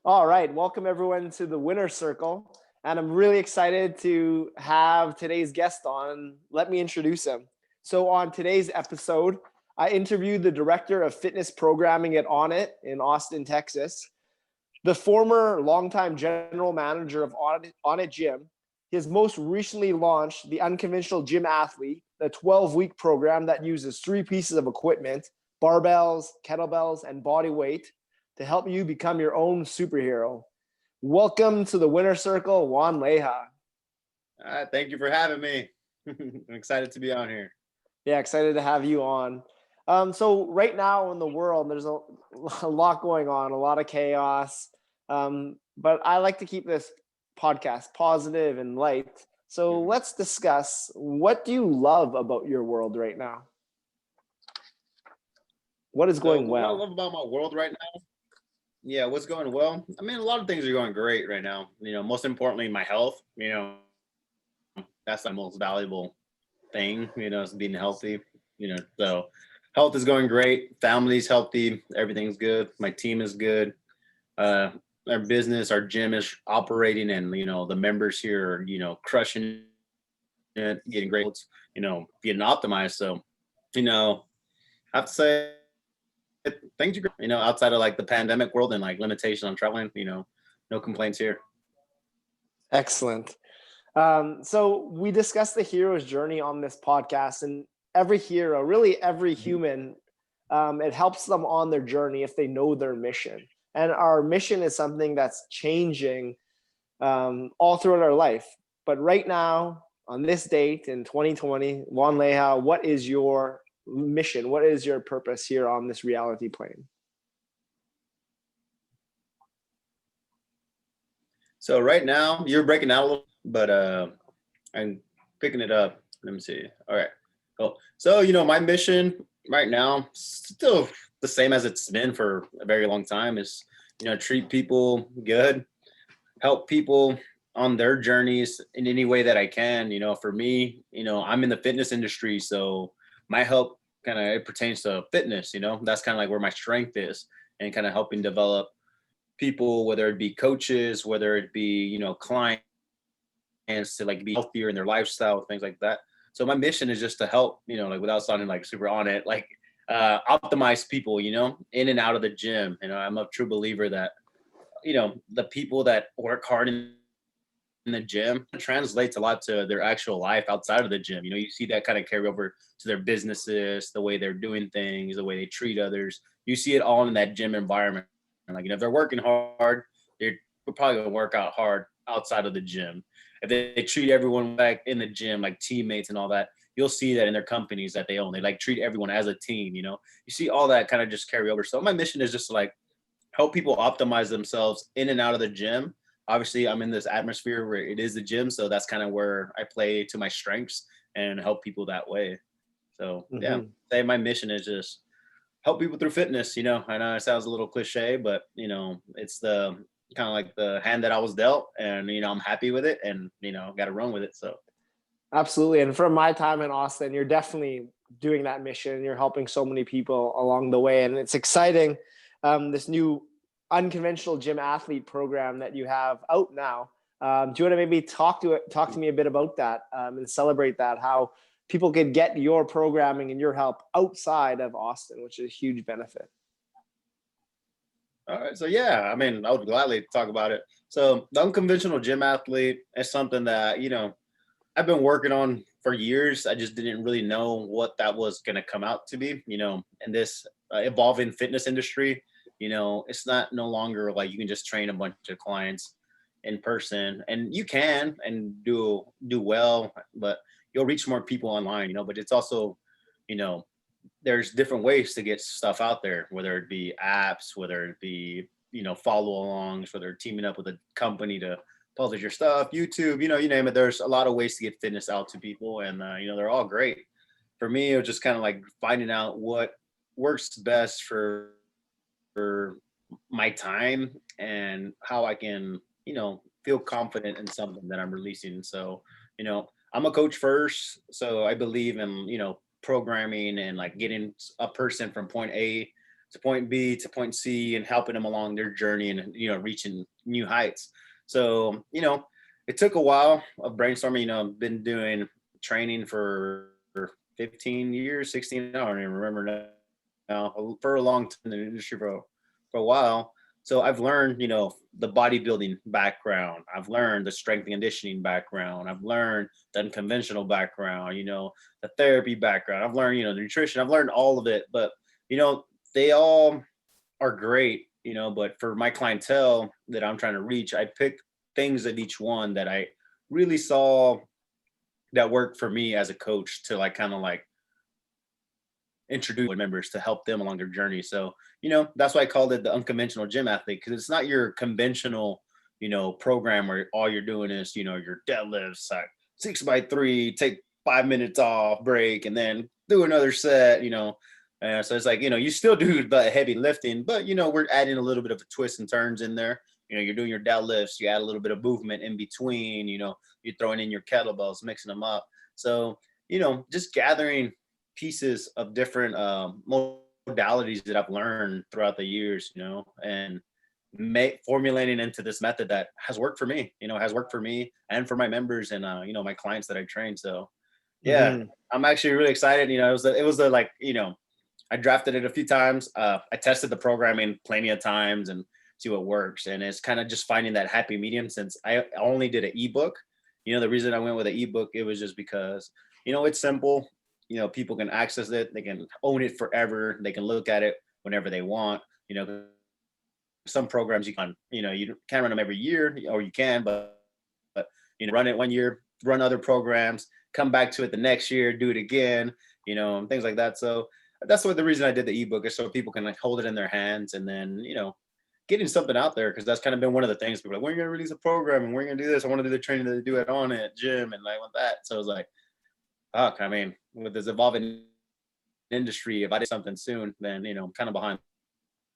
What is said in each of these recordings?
All right, welcome everyone to the winner circle. And I'm really excited to have today's guest on. Let me introduce him. So, on today's episode, I interviewed the director of fitness programming at Onnit in Austin, Texas, the former longtime general manager of Onnit Gym. He has most recently launched the Unconventional Gym Athlete, a 12-week program that uses three pieces of equipment: barbells, kettlebells, and body weight to help you become your own superhero. Welcome to the winner circle, Juan Leija. Thank you for having me. I'm excited to be on here. Yeah, excited to have you on. So right now in the world, there's a lot going on, a lot of chaos. But I like to keep this podcast positive and light. So Mhm. let's discuss, what do you love about your world right now? What is So, going what I well? love about my world right now, yeah, what's going well? I mean, a lot of things are going great right now. Most importantly, my health. That's the most valuable thing. Is being healthy. So health is going great. Family's healthy. Everything's good. My team is good. Uh, our business, our gym is operating, and the members here are crushing it, getting great. Getting optimized. So, I have to say things are great. Outside of like the pandemic world and like limitation on traveling, no complaints here. Excellent. So we discussed the hero's journey on this podcast, and every hero, really every Mhm. human, it helps them on their journey if they know their mission. And our mission is something that's changing all throughout our life. But right now, on this date in 2020, Juan Leija, what is your mission? What is your purpose here on this reality plane? So right now you're breaking out a little, but I'm picking it up. Let me see. All right, cool. So my mission right now still the same as it's been for a very long time is treat people good, help people on their journeys in any way that I can. For me, I'm in the fitness industry, so my help kind of it pertains to fitness. That's kind of like where my strength is, and kind of helping develop people, whether it be coaches, whether it be clients, to like be healthier in their lifestyle, things like that. So my mission is just to help, like without sounding like super on it, like optimize people, in and out of the gym. I'm a true believer that the people that work hard in the gym translates a lot to their actual life outside of the gym. You see that kind of carry over to their businesses, the way they're doing things, the way they treat others. You see it all in that gym environment. Like, if they're working hard, they're probably gonna work out hard outside of the gym. If they treat everyone back in the gym like teammates and all that, you'll see that in their companies that they own. They like treat everyone as a team. You see all that kind of just carry over. So my mission is just to like help people optimize themselves in and out of the gym. Obviously, I'm in this atmosphere where it is the gym, so that's kind of where I play to my strengths and help people that way. So yeah, Mm-hmm. say my mission is just help people through fitness. I know it sounds a little cliche, but it's the kind of like the hand that I was dealt, and I'm happy with it, and got to run with it. So Absolutely. And from my time in Austin, you're definitely doing that mission. You're helping so many people along the way. And it's exciting. This new unconventional gym athlete program that you have out now. Do you want to maybe talk to me a bit about that and celebrate that, how people could get your programming and your help outside of Austin, which is a huge benefit? all right, so yeah, I mean, I would gladly talk about it. So the unconventional gym athlete is something that I've been working on for years. I just didn't really know what that was going to come out to be, in this evolving fitness industry. It's not no longer like you can just train a bunch of clients in person, and you can and do well, but you'll reach more people online, but it's also, you know, there's different ways to get stuff out there, whether it be apps, whether it be follow alongs, whether teaming up with a company to publish your stuff, YouTube, you name it. There's a lot of ways to get fitness out to people, and they're all great. For me, it was just kind of like finding out what works best for my time and how I can feel confident in something that I'm releasing. So I'm a coach first, so I believe in programming and like getting a person from point A to point B to point C and helping them along their journey and, reaching new heights. So, it took a while of brainstorming. I've been doing training for 15 years, 16, I don't even remember now, for a long time in the industry for a while. So I've learned, the bodybuilding background. I've learned the strength and conditioning background. I've learned the unconventional background, the therapy background. I've learned, the nutrition. I've learned all of it. But, they all are great, but for my clientele that I'm trying to reach, I pick things of each one that I really saw that worked for me as a coach to kind of introduce members to help them along their journey. So, that's why I called it the Unconventional Gym Athlete, because it's not your conventional, program where all you're doing is, your deadlifts, 6x3, take 5 minutes off, break, and then do another set, so it's you still do the heavy lifting, but, we're adding a little bit of a twist and turns in there. You're doing your deadlifts, you add a little bit of movement in between, you're throwing in your kettlebells, mixing them up. So, just gathering pieces of different modalities that I've learned throughout the years, and formulating into this method that has worked for me, and for my members and, my clients that I train. So yeah, I'm actually really excited. It was I drafted it a few times. I tested the programming plenty of times and see what works. And it's kind of just finding that happy medium, since I only did an ebook. The reason I went with an ebook, it was just because, it's simple. People can access it. They can own it forever. They can look at it whenever they want. Some programs you can, you can't run them every year, or you can, but run it 1 year, run other programs, come back to it the next year, do it again, and things like that. So that's what the reason I did the ebook is so people can hold it in their hands, and then, getting something out there, because that's kind of been one of the things people are like, when are you gonna release a program, and we're gonna do this? I want to do the training that they do at Onnit Gym, and I want that. So I was like, I mean, with this evolving industry, if I did something soon, then I'm kind of behind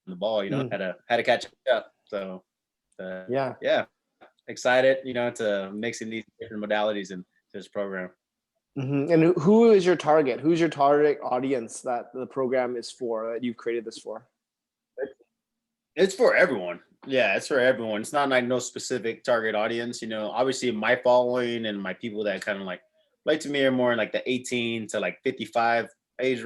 the ball. Had to catch up. So yeah, excited, to mixing these different modalities in this program. And who is your target? Who's your target audience that the program is for, that you've created this for? It's for everyone. Yeah, it's for everyone. It's not no specific target audience. Obviously my following and my people that kind of like to me are more in the 18 to 55 age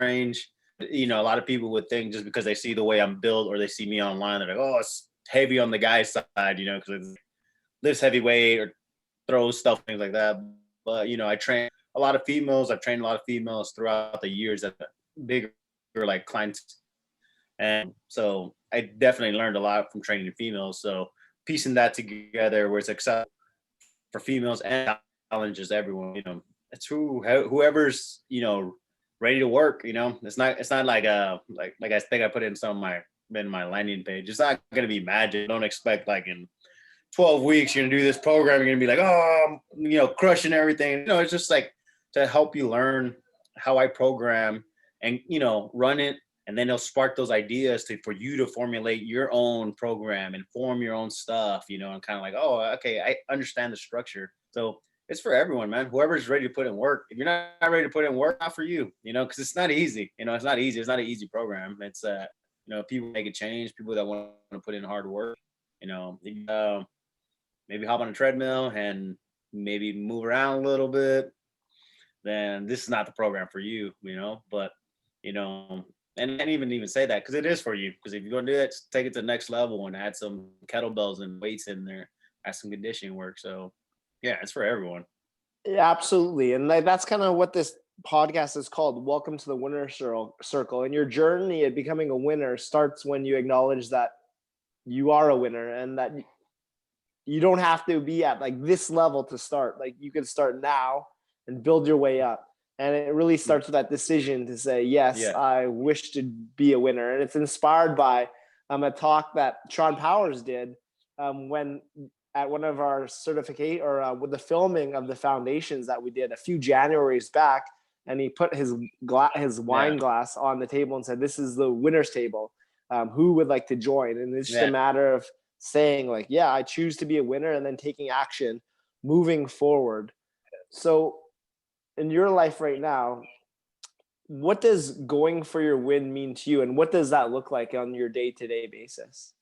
range. A lot of people would think, just because they see the way I'm built or they see me online, they're like, oh, it's heavy on the guy's side, because it lifts heavy weight or throws stuff, things like that. But, I train a lot of females. I've trained a lot of females throughout the years at bigger clients. And so I definitely learned a lot from training females. So piecing that together where it's acceptable for females and challenges everyone, it's whoever's, ready to work, it's not like I think I put in my landing page. It's not going to be magic. Don't expect in 12 weeks you're going to do this program, you're going to be like, oh, I'm, crushing everything. It's just to help you learn how I program and, run it. And then it'll spark those ideas for you to formulate your own program and form your own stuff, and kind of oh, okay, I understand the structure. So it's for everyone, man. Whoever's ready to put in work. If you're not ready to put in work, not for you, because it's not easy. It's not easy. It's not an easy program. It's, people make a change, people that want to put in hard work, maybe hop on a treadmill and maybe move around a little bit, then this is not the program for you, but, and even say that, because it is for you. Because if you're going to do that, take it to the next level and add some kettlebells and weights in there, add some conditioning work. So yeah, it's for everyone. Yeah, absolutely. And that's kind of what this podcast is called. Welcome to the winner circle. And your journey of becoming a winner starts when you acknowledge that you are a winner, and that you don't have to be at this level to start. You can start now and build your way up. And it really starts with that decision to say, yes, yeah, I wish to be a winner. And it's inspired by a talk that Sean Powers did when at one of our certificate or with the filming of the foundations that we did a few Januaries back. And he put his wine glass on the table and said, this is the winner's table. Who would like to join? And it's just a matter of saying I choose to be a winner, and then taking action, moving forward. So in your life right now, what does going for your win mean to you, and what does that look like on your day-to-day basis?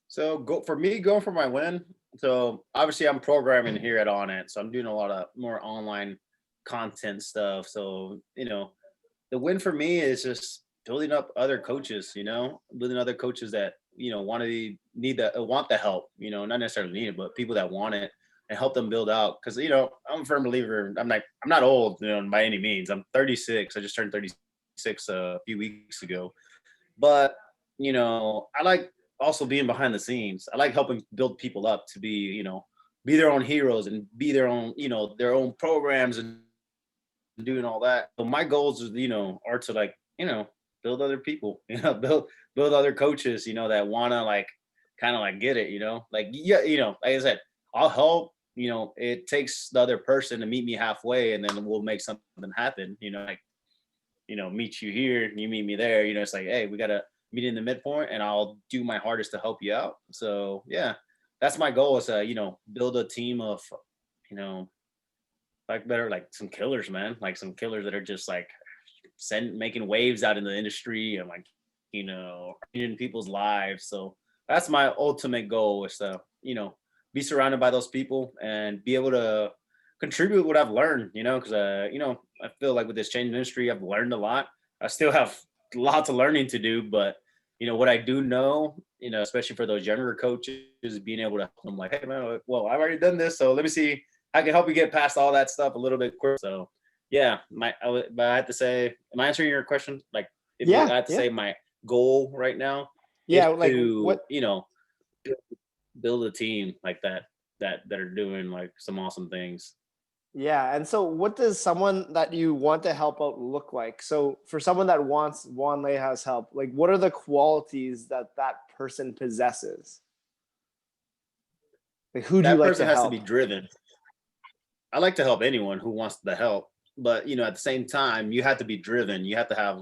So going for my win. So obviously I'm programming here at Onnit, so I'm doing a lot of more online content stuff. So the win for me is just building up other coaches. Building other coaches that want to need the want the help. Not necessarily need it, but people that want it and help them build out. Because I'm a firm believer. I'm not old, by any means. I'm 36. I just turned 36 a few weeks ago. But I like also being behind the scenes. I like helping build people up to be their own heroes and be their own programs and doing all that. So my goals are to build other people, build other coaches, that wanna kind of get it, yeah, like I said, I'll help. It takes the other person to meet me halfway, and then we'll make something happen. Meet you here, you meet me there. It's like, hey, we gotta meet in the midpoint, and I'll do my hardest to help you out. So yeah, that's my goal is to build a team of you know better some killers, man, like some killers that are just making waves out in the industry and changing people's lives. So that's my ultimate goal is to be surrounded by those people and be able to contribute what I've learned, because I feel like with this changing industry, I've learned a lot. I still have lots of learning to do, but what I do know, especially for those younger coaches, is being able to help them like, hey man, well, I've already done this, so let me see, I can help you get past all that stuff a little bit quicker. So yeah, but I have to say, am I answering your question? Like, if I Yeah, had to yeah, say my goal right now is yeah. Like to, what? build a team like that are doing some awesome things. Yeah, and so what does someone that you want to help out look like? So for someone that wants Juan Leija's help, like what are the qualities that that person possesses? Like who do you That like person to has to be help? driven. I like to help anyone who wants the help, but at the same time, you have to be driven. You have to have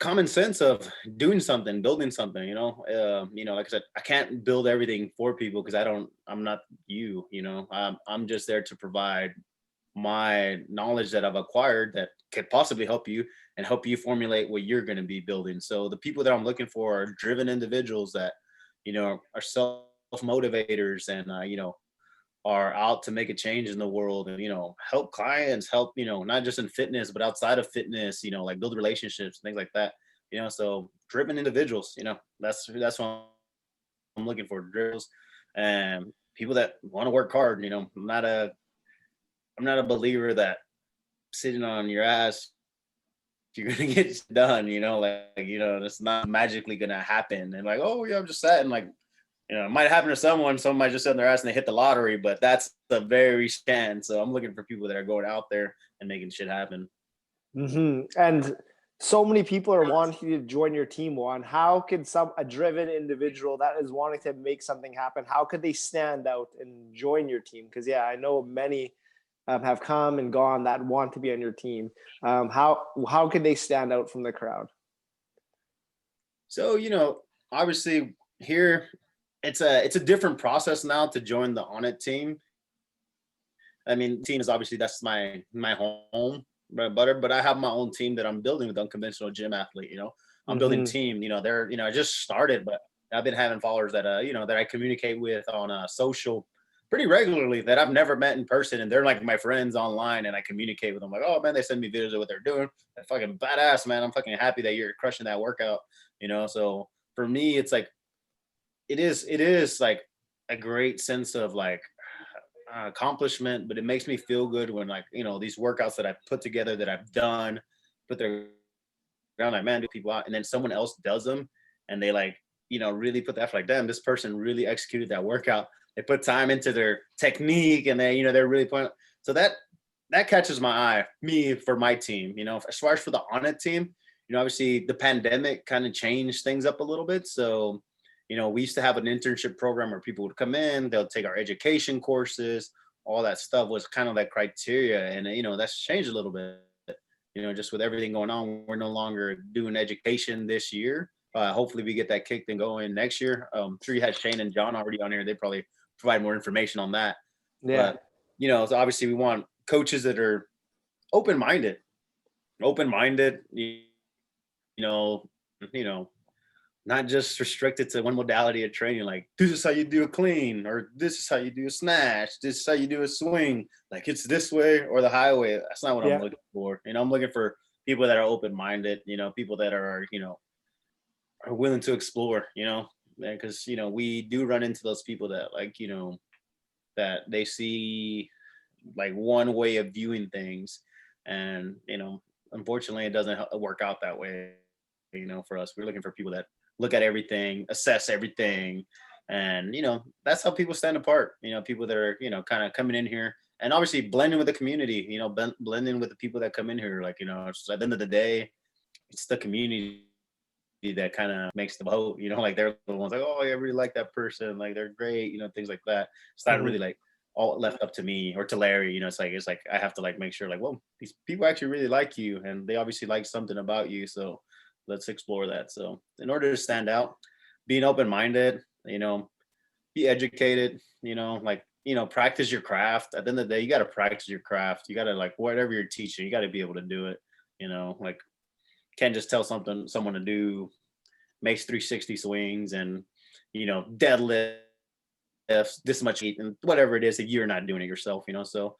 common sense of doing something, building something. Like I said, I can't build everything for people because I'm not you. I'm just there to provide my knowledge that I've acquired that could possibly help you and help you formulate what you're going to be building. So the people that I'm looking for are driven individuals that are self motivators and are out to make a change in the world and help clients, help not just in fitness but outside of fitness, like build relationships, things like that. So driven individuals, that's what I'm looking for, drills and people that want to work hard. I'm not a believer that sitting on your ass you're gonna get done. It's not magically gonna happen. And like, oh yeah, I'm just sat and it might happen to someone. Someone might just sit on their ass and they hit the lottery, but that's the very chance. So I'm looking for people that are going out there and making shit happen. And so many people are wanting to join your team, Juan. How could a driven individual that is wanting to make something happen, how could they stand out and join your team? Because yeah, I know many have come and gone that want to be on your team. How can they stand out from the crowd? So obviously here it's a different process now to join the Onnit team. I mean, team is obviously that's my home bread and butter, but I have my own team that I'm building with Unconventional Gym Athlete. I'm building Mm-hmm. team. I just started, but I've been having followers that that I communicate with on social pretty regularly that I've never met in person, and they're like my friends online, and I communicate with them like, oh man, they send me videos of what they're doing. They're fucking badass, man. I'm fucking happy that you're crushing that workout. So for me, it's like it is like a great sense of accomplishment, but it makes me feel good when these workouts that I put together that I've done, put their ground like man, do people out, and then someone else does them, and they really put the effort. Like, damn, this person really executed that workout. They put time into their technique, and they're really putting. So that catches my eye. Me for my team, as far as for the Onnit team, obviously the pandemic kind of changed things up a little bit. So we used to have an internship program where people would come in, they'll take our education courses, all that stuff was kind of that criteria. And, that's changed a little bit, just with everything going on. We're no longer doing education this year. Hopefully we get that kicked and going next year. Sure you had Shane and John already on here. They probably provide more information on that. Yeah. But, so obviously we want coaches that are open-minded, open-minded, you know, you know, not just restricted to one modality of training. Like, this is how you do a clean, or this is how you do a snatch, this is how you do a swing. Like, it's this way or the highway. That's not what I'm Yeah. looking for. I'm looking for people that are open-minded, people that are willing to explore, because, we do run into those people that like, that they see like one way of viewing things. And, unfortunately it doesn't work out that way, for us. We're looking for people that look at everything, assess everything. And, that's how people stand apart, people that are, kind of coming in here and obviously blending with the community, blending with the people that come in here. Like, it's, at the end of the day, it's the community that kind of makes the vote, like they're the ones like, oh, I really like that person, like they're great, things like that. It's not Mhm. really like all left up to me or to Larry, it's like I have to like make sure like, well, these people actually really like you and they obviously like something about you, so let's explore that. So in order to stand out, being open-minded, be educated, like, practice your craft. At the end of the day, you got to practice your craft. You got to, like, whatever you're teaching, you got to be able to do it, like, can't just tell someone to do makes 360 swings and deadlifts this much heat and whatever it is that you're not doing it yourself. So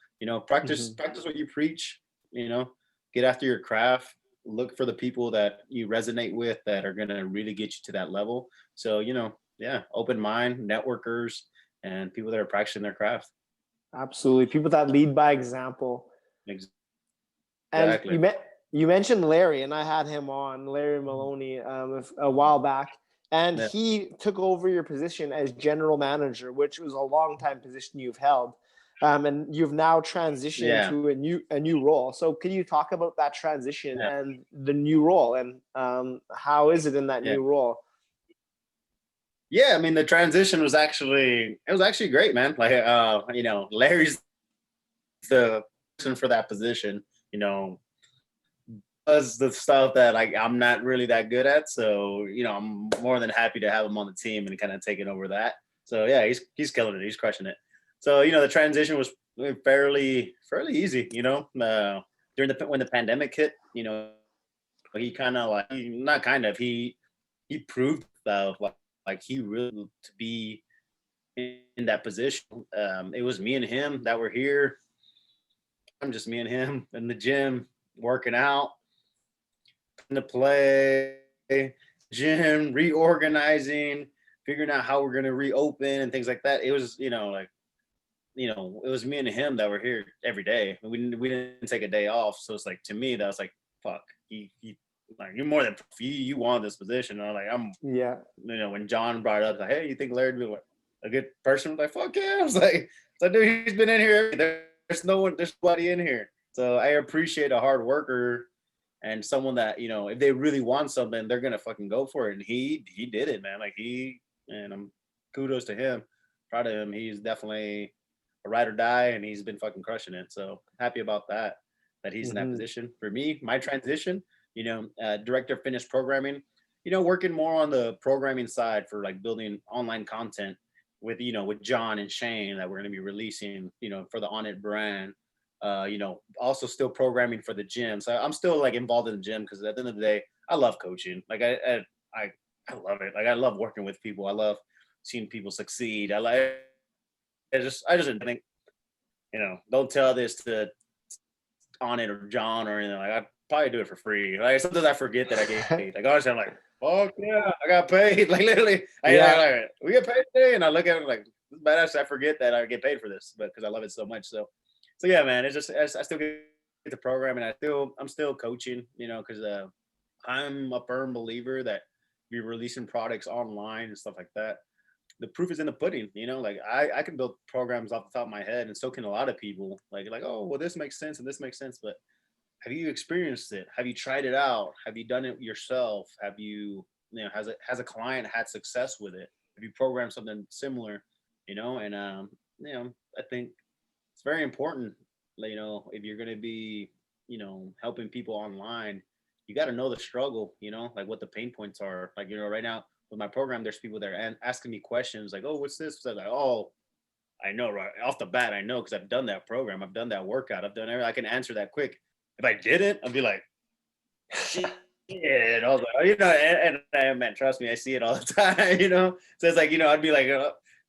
practice Mhm. practice what you preach. Get after your craft. Look for the people that you resonate with that are gonna really get you to that level. So yeah, open mind, networkers, and people that are practicing their craft. Absolutely. People that lead by example. And Exactly. you mentioned Larry, and I had him on, Larry Maloney, a while back, and Yeah. he took over your position as general manager, which was a long time position you've held, and you've now transitioned Yeah. to a new role. So, can you talk about that transition Yeah. and the new role, and how is it in that Yeah. new role? Yeah, I mean the transition was actually great, man. Like Larry's the person for that position, you know, does the stuff that like I'm not really that good at. So, I'm more than happy to have him on the team and kind of taking over that. So yeah, he's killing it. He's crushing it. So, the transition was fairly easy, during when the pandemic hit, he kind of like not kind of he proved that like he really to be in that position. It was me and him that were here. I'm just me and him in the gym working out, in the play, gym, reorganizing, figuring out how we're gonna reopen and things like that. It was, like it was me and him that were here every day. We didn't take a day off. So it's like to me that was like, fuck, he like you're more than you want this position. And I'm like, Yeah. when John brought it up, like, hey, you think Larry'd be a good person? I'm like, fuck yeah. I was like, dude, he's been in here. There's nobody in here. So I appreciate a hard worker and someone that, if they really want something, they're gonna fucking go for it. And he did it, man. Like and I'm kudos to him. Proud of him. He's definitely a ride or die, and he's been fucking crushing it. So happy about that. That he's in that Hmm. position. For me, my transition, director of fitness programming, working more on the programming side for like building online content with John and Shane that we're going to be releasing, for the Onnit brand. Also still programming for the gym. So I'm still like involved in the gym because at the end of the day, I love coaching. Like I love it. Like I love working with people. I love seeing people succeed. I just think, don't tell this to Onnit or John or anything. Like I probably do it for free. Like sometimes I forget that I get paid. Like honestly, I'm like, fuck yeah, I got paid. Like literally, Yeah. like, we get paid today, and I look at it like, it's badass. I forget that I get paid for this, but because I love it so much. So yeah, man. It's just I still get the program, and I'm still coaching. Because I'm a firm believer that you're releasing products online and stuff like that. The proof is in the pudding. Like I can build programs off the top of my head, and so can a lot of people. Like oh well, this makes sense and this makes sense, but have you experienced it? Have you tried it out? Have you done it yourself? Have you, has a client had success with it? Have you programmed something similar? And I think it's very important. If you're going to be, helping people online, you got to know the struggle. Like what the pain points are. Like right now with my program, there's people that are asking me questions like, "Oh, what's this?" So like, "Oh, I know right off the bat. I know because I've done that program. I've done that workout. I've done everything. I can answer that quick." If I didn't, I'd be like, shit. I was like, oh, man, trust me, I see it all the time, So it's like, I'd be like,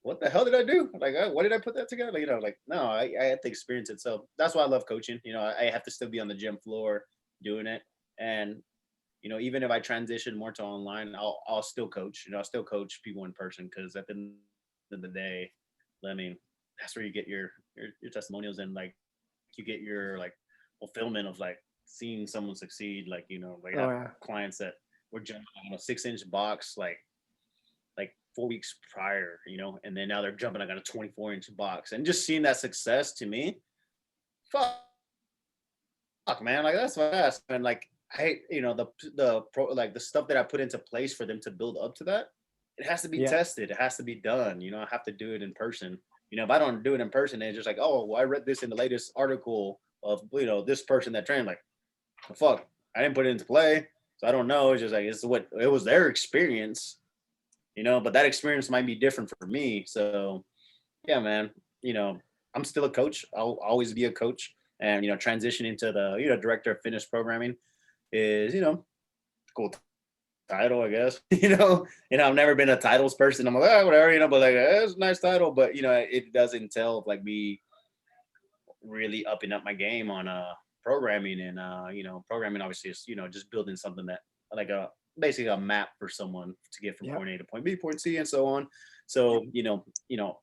what the hell did I do? Like, what did I put that together? Like, like, no, I had to experience it. So that's why I love coaching. I have to still be on the gym floor doing it. And, even if I transition more to online, I'll still coach. I'll still coach people in person because at the end of the day, I mean, that's where you get your testimonials and like you get your like fulfillment of like seeing someone succeed. Like like I Oh have yeah. clients that were jumping on a 6-inch box like 4 weeks prior, and then now they're jumping like on a 24-inch box, and just seeing that success to me, fuck, man, like that's fast. And like the stuff that I put into place for them to build up to that, it has to be Yeah. tested, it has to be done. I have to do it in person. If I don't do it in person, it's just like, oh, well, I read this in the latest article of this person that trained. Like, fuck, I didn't put it into play, so I don't know. It's just like it's what it was their experience, but that experience might be different for me. So yeah, man, I'm still a coach. I'll always be a coach. And transitioning to the director of fitness programming is cool title, I guess. I've never been a titles person. I'm like, oh, whatever, but like it's a nice title, but it does entail like me really upping up my game on programming. And programming obviously is just building something that like a basically a map for someone to get from Yeah. point A to point B, point C, and so on. So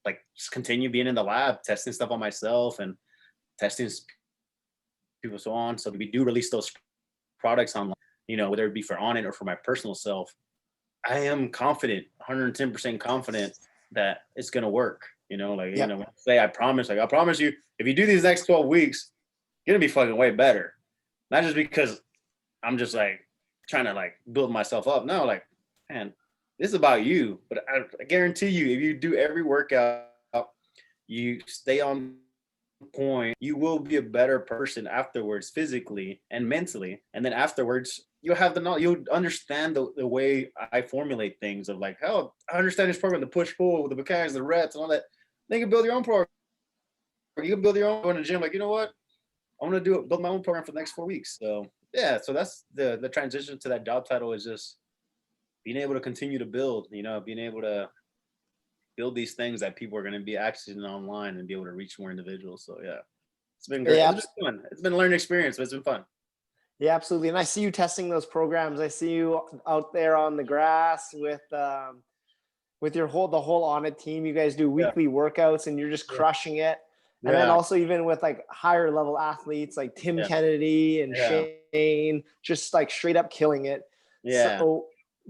like just continue being in the lab, testing stuff on myself and testing people, so on. So we do release those products online, whether it be for Onnit or for my personal self. I am confident, 110% confident that it's gonna work. Like Yeah. when I say I promise, like I promise you, if you do these next 12 weeks, you're gonna be fucking way better. Not just because I'm just like trying to like build myself up. No, like, man, this is about you. But I guarantee you, if you do every workout, you stay on point, you will be a better person afterwards, physically and mentally. And then afterwards, you'll have the knowledge, you'll understand the way I formulate things of like, oh, I understand this program, the push pull, the mechanics, the reps, and all that. Then you can build your own program. You can build your own, go in the gym, like, you know what? I'm gonna build my own program for the next 4 weeks. So yeah, so that's the transition to that job title is just being able to continue to build, being able to build these things that people are going to be accessing online and be able to reach more individuals. So yeah, it's been great. Yeah. It's been fun. It's been a learning experience, but it's been fun. Yeah, absolutely. And I see you testing those programs. I see you out there on the grass with the whole Onnit team. You guys do Yeah, weekly workouts and you're just yeah, crushing it. And then yeah, also even with like higher level athletes like Tim yeah, Kennedy and yeah, Shane, just like straight up killing it. yeah. So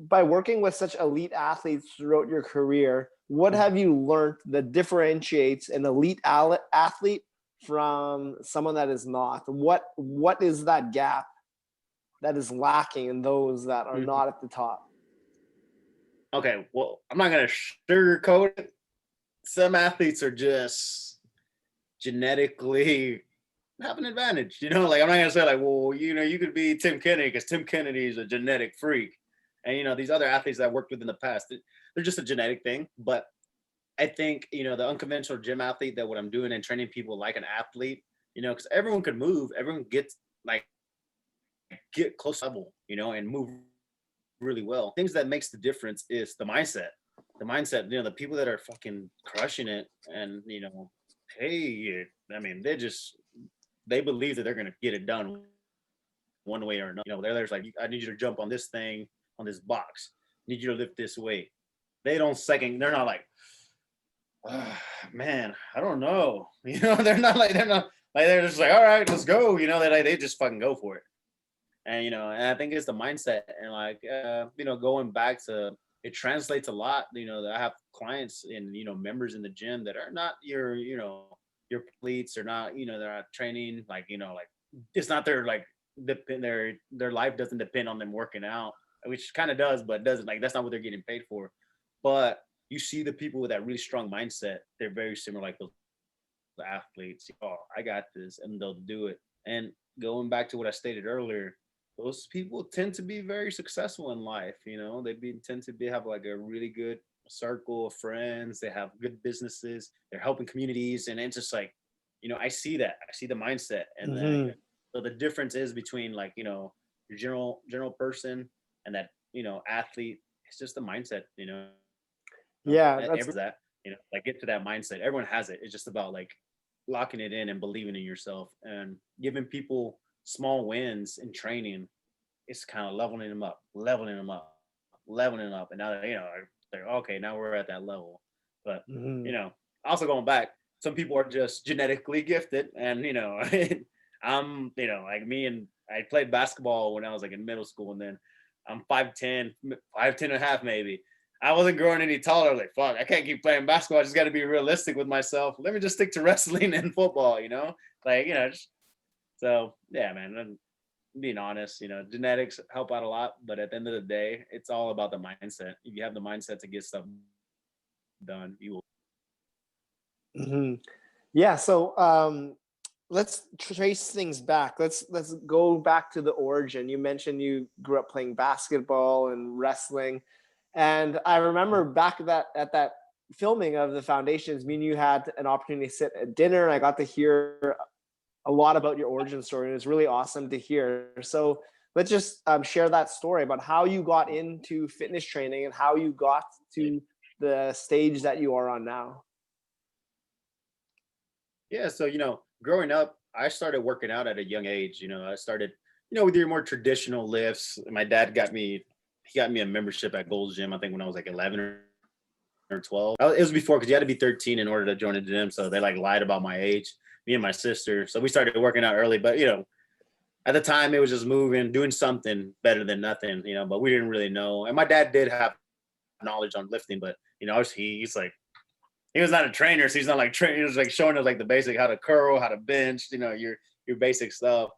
by working with such elite athletes throughout your career, what Mhm. have you learned that differentiates an elite athlete from someone that is not? What is that gap that is lacking in those that are Mhm. not at the top? Okay, well, I'm not gonna sugarcoat it. Some athletes are just genetically have an advantage. Like I'm not gonna say like, well, you could be Tim Kennedy because Tim Kennedy is a genetic freak, and these other athletes that I worked with in the past, they're just a genetic thing. But I think the unconventional gym athlete, that what I'm doing and training people like an athlete, because everyone can move, everyone gets like get close level, and move really well. Things that makes the difference is the mindset. The mindset, the people that are fucking crushing it, and hey, I mean, they believe that they're gonna get it done one way or another. There's like, I need you to jump on this thing, on this box. I need you to lift this weight. They don't second. They're not like, man, I don't know. They're just like, all right, let's go. They just fucking go for it. And I think it's the mindset and like, going back to, it translates a lot. That I have clients and, members in the gym that are not your athletes, or not, they're not training, like, like it's not their, like, depend their life doesn't depend on them working out, which kind of does, but doesn't, like, that's not what they're getting paid for. But you see the people with that really strong mindset, they're very similar, like those athletes. Oh, I got this, and they'll do it. And going back to what I stated earlier, those people tend to be very successful in life. Tend to have like a really good circle of friends. They have good businesses. They're helping communities, and it's just like, I see that. I see the mindset, and then Hmm. so the difference is between like, general person, and that, athlete. It's just the mindset, Yeah, that's every that, like get to that mindset. Everyone has it. It's just about like locking it in and believing in yourself and giving people small wins in training. It's kind of leveling them up. And now that, they're okay, now we're at that level. But, mhm. also going back, some people are just genetically gifted. And, I'm, like me, and I played basketball when I was like in middle school, and then I'm 5'10", 5'10" and a half maybe. I wasn't growing any taller. I was like, fuck, I can't keep playing basketball. I just got to be realistic with myself. Let me just stick to wrestling and football, like, so yeah, man. And being honest, genetics help out a lot, but at the end of the day, it's all about the mindset. If you have the mindset to get stuff done, you will. Mhm. Yeah, so let's trace things back. Let's go back to the origin. You mentioned you grew up playing basketball and wrestling, and I remember back at that filming of the foundations, me and you had an opportunity to sit at dinner, and I got to hear a lot about your origin story, and it's really awesome to hear. So let's just share that story about how you got into fitness training and how you got to the stage that you are on now. Yeah, so growing up, I started working out at a young age. I started, with your more traditional lifts. My dad he got me a membership at Gold's Gym, I think when I was like 11 or 12. It was before, because you had to be 13 in order to join a gym. So they like lied about my age, me and my sister. So we started working out early, but at the time it was just moving, doing something better than nothing, but we didn't really know. And my dad did have knowledge on lifting, but he's like, he was not a trainer, so he's not like training. He was like showing us like the basic, how to curl, how to bench, your basic stuff.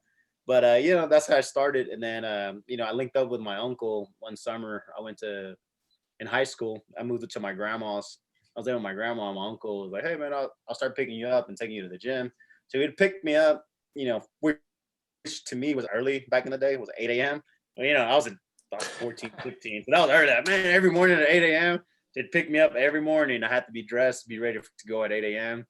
But that's how I started. And then I linked up with my uncle one summer. I went to in high school. I moved to my grandma's. I was there with my grandma, and my uncle was like, "Hey man, I'll start picking you up and taking you to the gym." So he'd pick me up, which to me was early back in the day. It was 8 a.m. Well, I was about 14, 15. So that was early. Man, every morning at 8 a.m. They'd pick me up every morning. I had to be dressed, be ready to go at 8 a.m.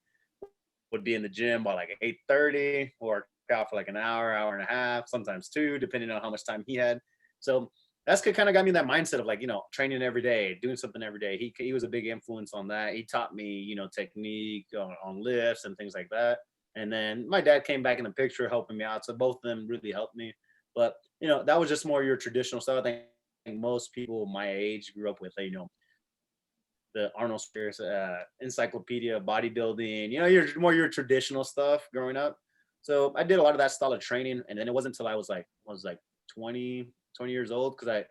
Would be in the gym by like 8:30, work out for like an hour and a half, sometimes two, depending on how much time he had. So that's kind of got me that mindset of like, training every day, doing something every day. He was a big influence on that. He taught me, technique on lifts and things like that. And then my dad came back in the picture helping me out. So both of them really helped me. But, that was just more your traditional stuff. I think most people my age grew up with, the Arnold Spears encyclopedia of bodybuilding, your traditional stuff growing up. So I did a lot of that style of training. And then it wasn't until I was like 20 years old, because I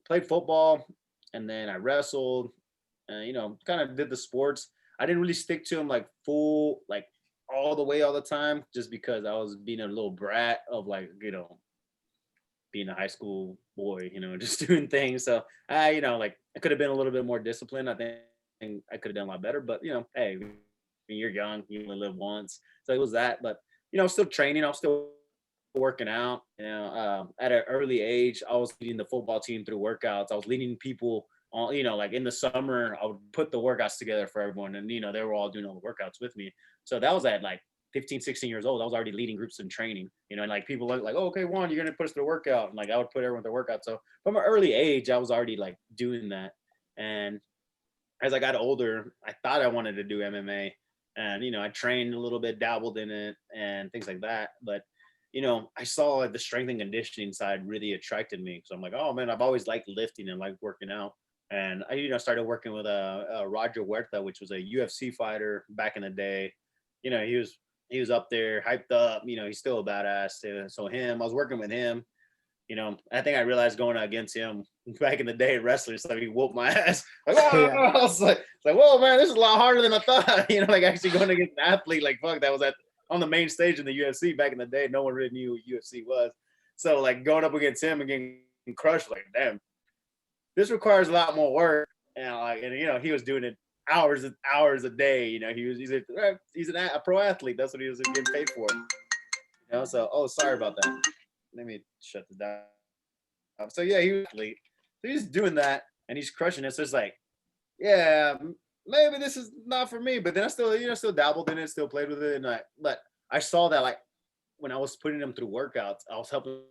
played football and then I wrestled and, kind of did the sports. I didn't really stick to them like full, like all the way all the time, just because I was being a little brat of like, being a high school boy, just doing things. So like I could have been a little bit more disciplined. I think I could have done a lot better, but hey, you're young, you only live once. So it was that, but I was still training. I was still working out. At an early age, I was leading the football team through workouts. I was leading people on, like in the summer, I would put the workouts together for everyone, and they were all doing all the workouts with me. So that was at like 15, 16 years old. I was already leading groups in training, and like people like, oh, okay, Juan, you're gonna put us through the workout. And like I would put everyone through the workout. So from an early age, I was already like doing that. And as I got older, I thought I wanted to do MMA. And I trained a little bit, dabbled in it and things like that. But I saw like the strength and conditioning side really attracted me. So I'm like, oh man, I've always liked lifting and like working out. And I, started working with Roger Huerta, which was a UFC fighter back in the day. He was up there, hyped up. He's still a badass too. So I was working with him. I think I realized going against him back in the day, wrestlers, so he whooped my ass. Like, oh, Yeah. I was like, whoa, man, this is a lot harder than I thought. Like actually going against an athlete, like fuck, that was on the main stage in the UFC back in the day. No one really knew what UFC was. So like going up against him and getting crushed, like damn, this requires a lot more work. And he was doing it hours and hours a day. He's a pro athlete. That's what he was getting paid for. So sorry about that. Let me shut this down. So yeah, he was athlete. So he's doing that and he's crushing it. So it's like, yeah, maybe this is not for me. But then I still dabbled in it, still played with it, but I saw that like when I was putting him through workouts, I was helping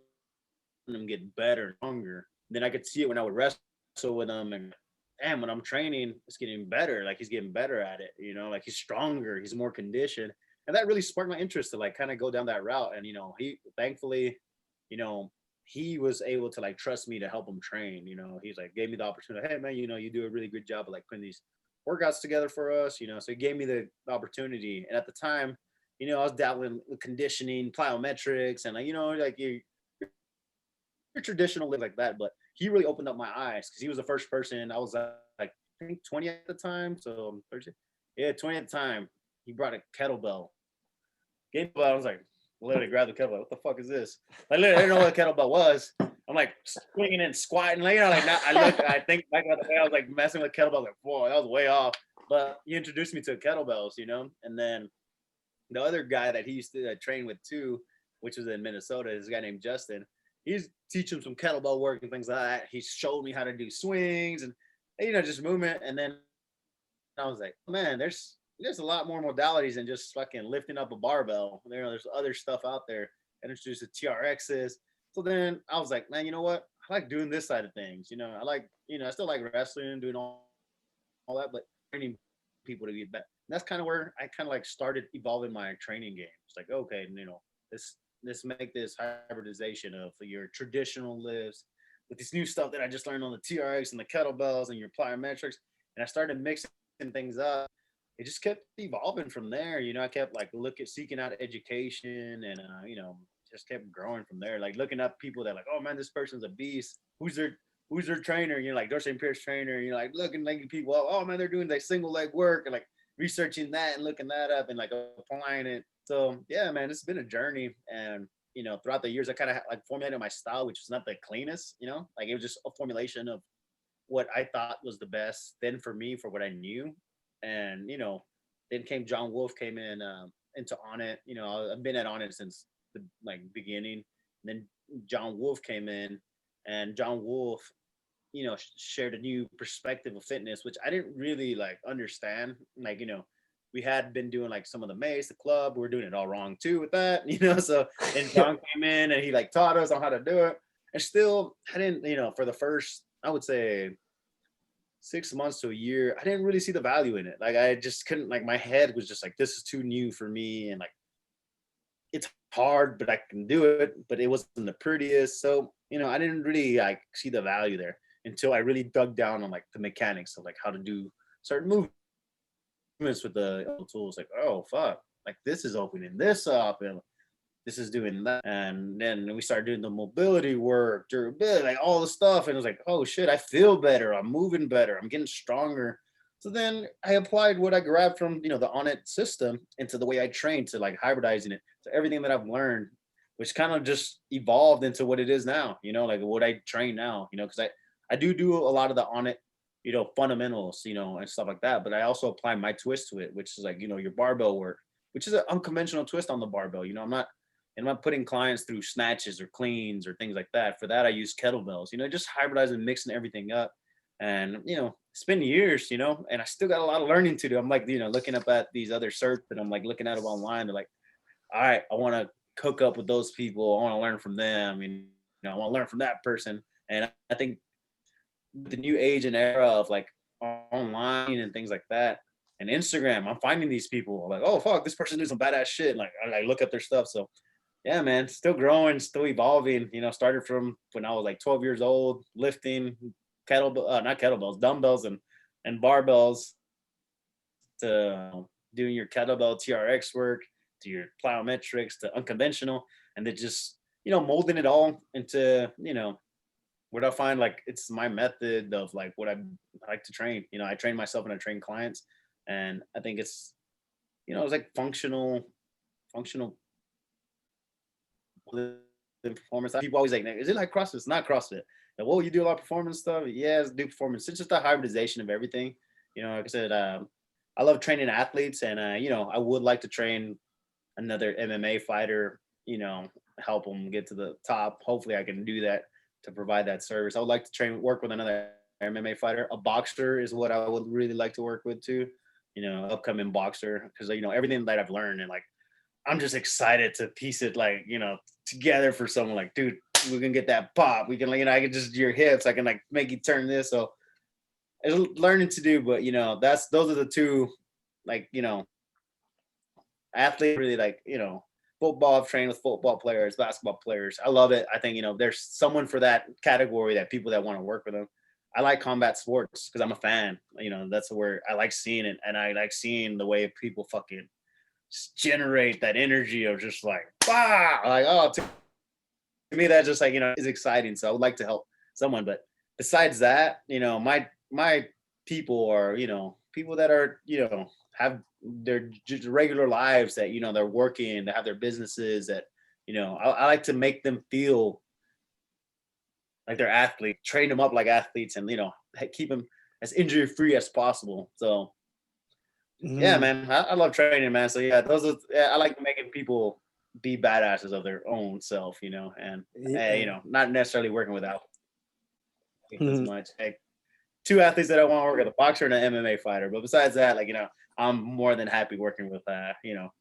him get better and stronger. Then I could see it when I would wrestle with him, and damn, when I'm training, it's getting better. Like he's getting better at it, like he's stronger, he's more conditioned. And that really sparked my interest to like kind of go down that route. And he thankfully, you know, he was able to like trust me to help him train. He's like gave me the opportunity. Hey man, you do a really good job of like putting these workouts together for us. So he gave me the opportunity. And at the time, I was dabbling with conditioning, plyometrics, and like like your traditional live like that. But he really opened up my eyes because he was the first person. I was like I think 20 at the time, so 30, yeah, 20 at the time. He brought a kettlebell. I was like, literally grabbed the kettlebell. What the fuck is this? I literally didn't know what a kettlebell was. I'm like swinging and squatting, like now I think back about the day I was like messing with kettlebells, like whoa, that was way off. But he introduced me to kettlebells, and then the other guy that he used to train with too, which was in Minnesota, is a guy named Justin. He's teaching some kettlebell work and things like that. He showed me how to do swings and just movement. And then I was like, oh, man, there's a lot more modalities than just fucking lifting up a barbell. There's other stuff out there. And introduced the TRXs. So then I was like, man, you know what? I like doing this side of things. I like, I still like wrestling, doing all that, but training people to get better. And that's kind of where I kind of like started evolving my training game. It's like, okay, let's make this hybridization of your traditional lifts with this new stuff that I just learned on the TRX and the kettlebells and your plyometrics. And I started mixing things up. It just kept evolving from there. I kept like seeking out education and, just kept growing from there. Like looking up people that like, oh man, this person's a beast. Who's their trainer? And you're like Dorsey and Pierce trainer. And you're like looking like people up. Oh man, they're doing like single leg work and like researching that and looking that up and like applying it. So yeah, man, it's been a journey. And throughout the years, I kind of like formulated my style, which was not the cleanest. Like it was just a formulation of what I thought was the best then for me for what I knew. And then John Wolf came in into Onnit. I've been at Onnit since the like beginning. And then John Wolf came in, and John Wolf, shared a new perspective of fitness, which I didn't really like understand. Like, we had been doing like some of the mace, the club, we're doing it all wrong too with that, So and John came in and he like taught us on how to do it. And still, I didn't, for the first, I would say 6 months to a year, I didn't really see the value in it. Like I just couldn't, like my head was just like, this is too new for me. And like, it's hard, but I can do it, but it wasn't the prettiest. So, I didn't really like see the value there until I really dug down on like the mechanics of like how to do certain movements with the tools. Like, oh, fuck, like this is opening this up and this is doing that. And then we started doing the mobility work, durability, like all the stuff. And it was like, oh shit, I feel better. I'm moving better. I'm getting stronger. So then I applied what I grabbed from, the Onnit system into the way I train, to like hybridizing it to everything that I've learned, which kind of just evolved into what it is now, like what I train now, because I do a lot of the Onnit, fundamentals, and stuff like that. But I also apply my twist to it, which is like, your barbell work, which is an unconventional twist on the barbell. I'm not putting clients through snatches or cleans or things like that. For that, I use kettlebells, just hybridizing, mixing everything up. And, it's been years, and I still got a lot of learning to do. I'm like, looking up at these other certs and I'm like looking at them online. They're like, all right, I want to cook up with those people. I want to learn from them. I want to learn from that person. And I think the new age and era of like online and things like that and Instagram, I'm finding these people like, oh, fuck, this person doing some badass shit. Like I look up their stuff. So yeah, man, still growing, still evolving, started from when I was like 12 years old, lifting not kettlebells, dumbbells and barbells, to doing your kettlebell TRX work, to your plyometrics, to unconventional, and then just, molding it all into, what I find like it's my method of like what I like to train. I train myself and I train clients, and I think it's, it's like functional performance. People always like, is it like CrossFit? It's not CrossFit. Like, well, you do a lot of performance stuff. Yes, do performance. It's just a hybridization of everything. Like I said, I love training athletes, and I would like to train another MMA fighter. Help them get to the top. Hopefully, I can do that to provide that service. I would like to work with another MMA fighter. A boxer is what I would really like to work with too. Upcoming boxer, because everything that I've learned, and like I'm just excited to piece it like together for someone. Like, dude, we can get that pop. We can, you know, I can just your hips. I can like make you turn this. So it's learning to do, but you know, those are the two, like, you know, athletes really, like, you know, football. I've trained with football players, basketball players. I love it. I think, you know, there's someone for that category, that people that want to work with them. I like combat sports because I'm a fan. You know, that's where I like seeing it, and I like seeing the way people fucking just generate that energy of just like, wow, like, oh, to me that just, like, you know, is exciting. So I would like to help someone, but besides that, you know, my people are, you know, people that are, you know, have their just regular lives, that, you know, they're working, they have their businesses, that, you know, I like to make them feel like they're athletes, train them up like athletes, and, you know, keep them as injury free as possible. So yeah, Mhm. man, I love training, man. So yeah, yeah, I like making people be badasses of their own self, you know, and you Yeah. know, not necessarily working with athletes as Mhm. much. Like, two athletes that I want to work with: a boxer and an MMA fighter. But besides that, like, you know, I'm more than happy working with you know,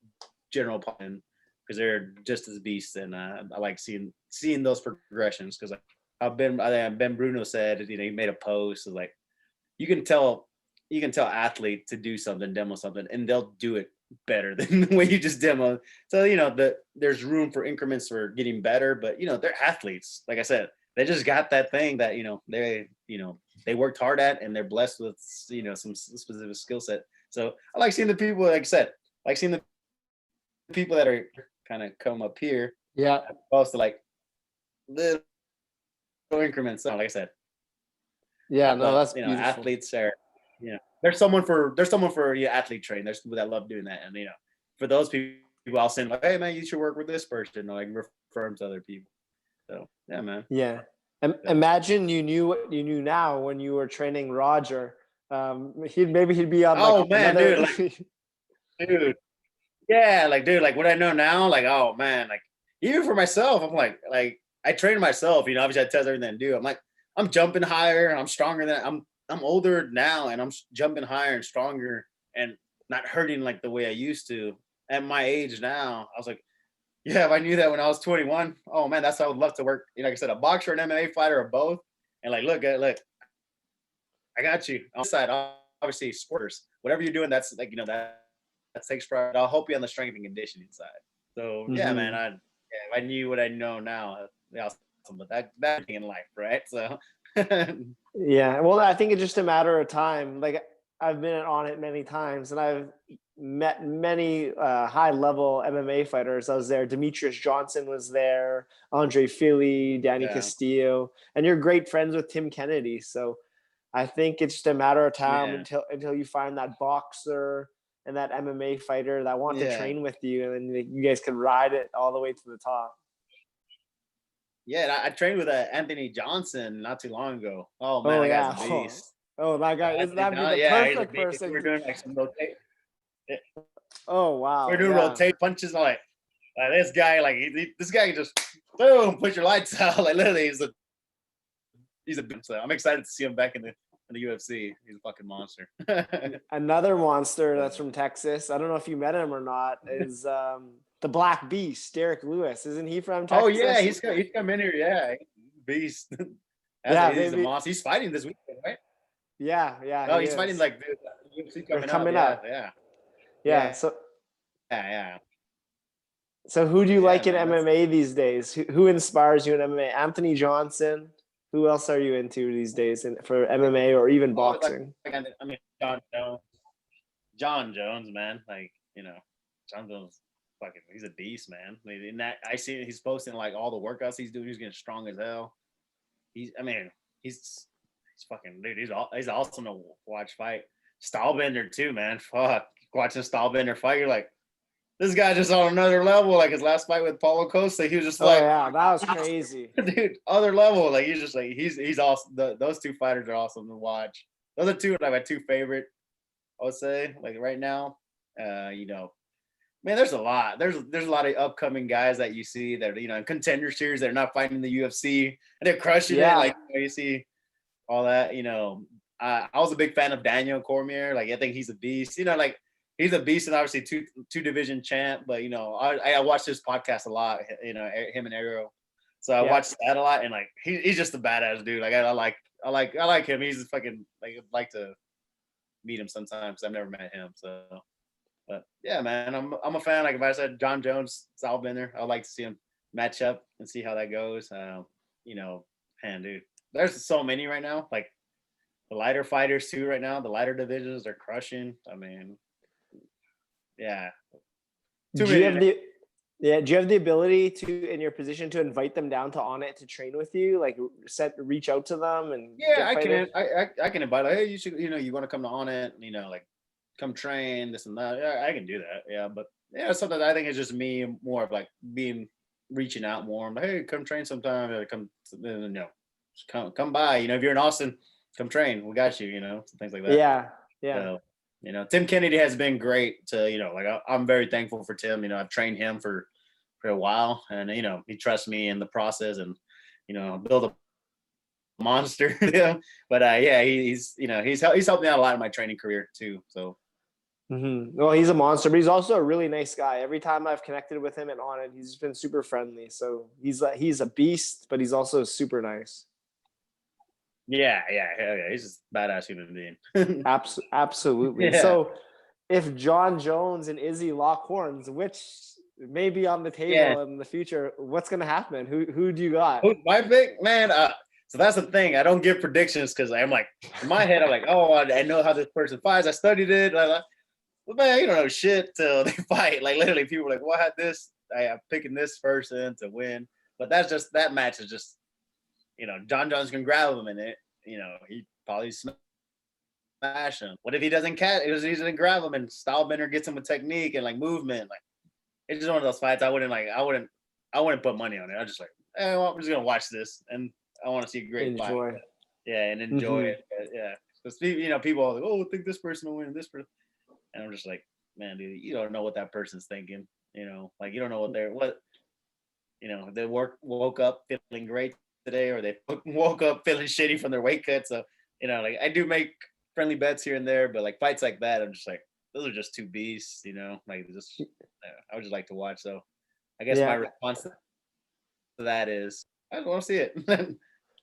general because they're just as beasts, and I like seeing those progressions, because like, I think Ben Bruno said, you know, he made a post of like, you can tell athlete to do something, demo something, and they'll do it better than the way you just demo. So, you know, there's room for increments for getting better, but, you know, they're athletes. Like I said, they just got that thing that, you know, they worked hard at, and they're blessed with, you know, some specific skill set. So I like seeing the people, like I said, like seeing the people that are kind of come up here, Yeah. as opposed to like little increments. So, like I said, Yeah. No, but, that's you know, beautiful. athletes are, you know, there's someone for yeah, athlete training. There's people that love doing that, and, you know, for those people, I'll send like, hey man, you should work with this person, or like refer them to other people. So yeah, man. Yeah. Yeah. Imagine you knew what you knew now when you were training Roger. He'd be on like Oh man, another. dude, like, dude, yeah, like, dude, like, what I know now, like, oh man, like, even for myself, I'm like I train myself. You know, obviously I test everything I do. I'm like, I'm jumping higher. I'm stronger than I'm older now, and I'm jumping higher and stronger, and not hurting like the way I used to at my age now. I was like, yeah, if I knew that when I was 21, oh man, that's how I would love to work. You know, like I said, a boxer, an MMA fighter, or both. And like, look, I got you on the side. Obviously, sporters, whatever you're doing, that's like, you know, that takes pride. I'll help you on the strength and conditioning side. So yeah, man, Mhm. if I knew what I know now, yeah, awesome. But that in life, right? So Yeah, well, I think it's just a matter of time. Like I've been on it many times, and I've met many high-level MMA fighters. I was there. Demetrius Johnson was there. Andre Fili, Danny yeah, Castillo, and you're great friends with Tim Kennedy. So I think it's just a matter of time yeah, until you find that boxer and that MMA fighter that want to yeah, train with you, and then you guys can ride it all the way to the top. yeah. And I trained with Anthony Johnson not too long ago. Oh man, Oh that guy's a yeah. beast. Oh, that guy is Anthony that'd be the Yeah, he's a perfect beast. We person were to. doing like some rotate. Oh We're wow, doing yeah. rotate punches. I'm like this guy, like this guy can just boom, put your lights out. Like literally, he's a beast. So I'm excited to see him back in the UFC. He's a fucking monster. Another monster that's So, from Texas. I don't know if you met him or not. Is the Black Beast, Derek Lewis? Isn't he from oh yeah, Texas? he's come in here. Yeah, beast. Yeah, He's a maybe. monster. He's fighting this weekend, right? Yeah, yeah, Oh, he he's fighting is. like the UFC Or coming up. coming Yeah, up. yeah, Yeah. yeah, So, yeah. so who do But you yeah, like in man, that's MMA these days? Who inspires you in MMA? Anthony Johnson. Who else are you into these days for MMA or even all like boxing? I mean, John Jones, man. Like, you know, John Jones, fucking, he's a beast, man. I mean, in that, I see he's posting like all the workouts he's doing. He's getting strong as hell. I mean, he's fucking dude. He's awesome to watch fight. Stylebender too, man. Fuck, watching Stylebender fight, you're like, this guy just on another level. Like his last fight with Paulo Costa, he was just Oh like, yeah, that was crazy. dude, other level. Like he's just like he's awesome. Those two fighters are awesome to watch. Those are two like my two favorite, I would say, like right now. You know, man, there's a lot. There's a lot of upcoming guys that you see that are, you know, in contender series that are not fighting in the UFC and they're crushing it. Yeah. Like, you know, you see all that. You know, I was a big fan of Daniel Cormier. Like I think he's a beast. You know, like he's a beast and obviously two division champ. But you know, I watch this podcast a lot. You know, him and Ariel. So I watched that a lot, and like he's just a badass dude. Like I like him. He's fucking like I'd like to meet him sometime because I've never met him. So, but yeah, man, I'm a fan. Like if I said John Jones, Sal Bender, I'd like to see him match up and see how that goes. You know, man, dude, there's so many right now. Like the lighter fighters too right now. The lighter divisions are crushing. I mean, yeah. Do you have the ability to, in your position, to invite them down to Onnit to train with you? Like reach out to them and I can invite. Like, hey, you should, you want to come to Onnit? Like come train this and that. Yeah, I can do that. Yeah, but yeah, something I think it's just me more of like reaching out more. I'm like, hey, come train sometime. Come by. If you're in Austin, come train. We got you. Things like that. Yeah. So, Tim Kennedy has been great to, like I'm very thankful for Tim. I've trained him for a while, and he trusts me in the process, and build a monster. But he's helped me out a lot in my training career too. So well, he's a monster, but he's also a really nice guy. Every time I've connected with him at Onnit, he's been super friendly. So he's a beast, but he's also super nice. Yeah. He's just a badass human being. Absolutely. Yeah. So if John Jones and Izzy lock horns, which may be on the table in the future, what's going to happen? Who do you got? My pick, man. So that's the thing. I don't give predictions because I'm like, in my head, I'm like, oh, I know how this person fights. I studied it. Well, man, you don't know shit till they fight. Like literally, people are like, well, I had this. I'm picking this person to win. But that match is just, John Jones can grab him and he probably smash him. What if he doesn't catch? He doesn't grab him and Stylebender gets him with technique and like movement. Like it's just one of those fights. I wouldn't put money on it. I just like, I'm just gonna watch this and I want to see a great fight. Yeah, and enjoy it. Yeah, because people are like, oh, I think this person will win, this person, and I'm just like, man, dude, you don't know what that person's thinking. Like you don't know they woke up feeling great today, or they woke up feeling shitty from their weight cut. So like I do make friendly bets here and there, but like fights like that, I'm just like, those are just two beasts. Like just I would just like to watch. So I guess my response to that is I want to see it.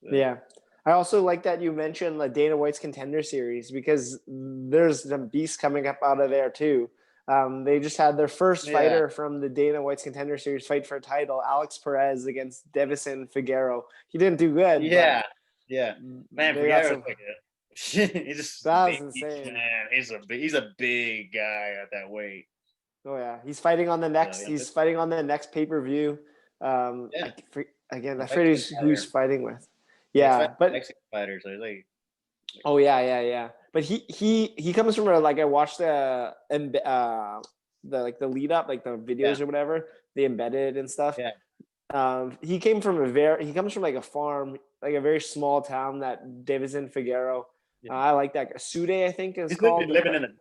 Yeah. I also like that you mentioned the Dana White's Contender Series, because there's some beasts coming up out of there too. They just had their first fighter from the Dana White's Contender Series fight for a title, Alex Perez against Davison Figueroa. He didn't do good. Yeah. Man, Figueroa, that's insane. Man, he's a big guy at that weight. Oh yeah, he's fighting on the next. He's fighting on the next pay-per-view. Again, I forget who he's fighting with. Yeah, but Mexican fighters, so like. Oh yeah. But he comes from I watched the lead up, like the videos or whatever, they embedded and stuff. Yeah. He comes from a farm, like a very small town, that Davison Figueroa. I like that. Sude, I think is called. Living in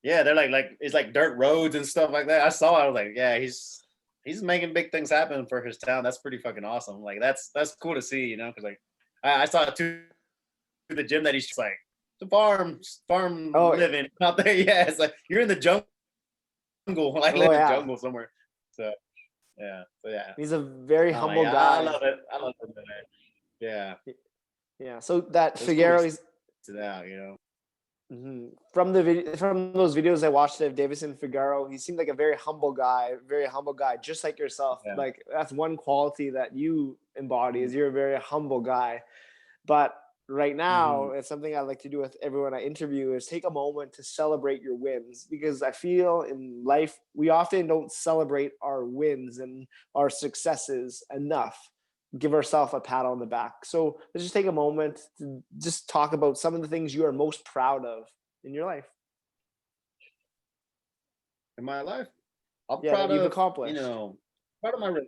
they're like it's like dirt roads and stuff like that. I saw it. I was like, yeah, he's making big things happen for his town. That's pretty fucking awesome. Like that's cool to see, because like I saw it too. The gym that he's just like the farm living out there. Yeah, it's like you're in the jungle, like in the jungle somewhere. So yeah. He's a very humble guy. I love it. Yeah. Yeah. So that Figueroa is to that, From those videos I watched of Davison Figueroa, he seemed like a very humble guy, just like yourself. Yeah. Like that's one quality that you embody, is you're a very humble guy. But right now, it's something I like to do with everyone I interview, is take a moment to celebrate your wins, because I feel in life we often don't celebrate our wins and our successes enough. Give ourselves a pat on the back. So let's just take a moment to just talk about some of the things you are most proud of in your life. In my life, I'm proud of you've accomplished. Proud of my.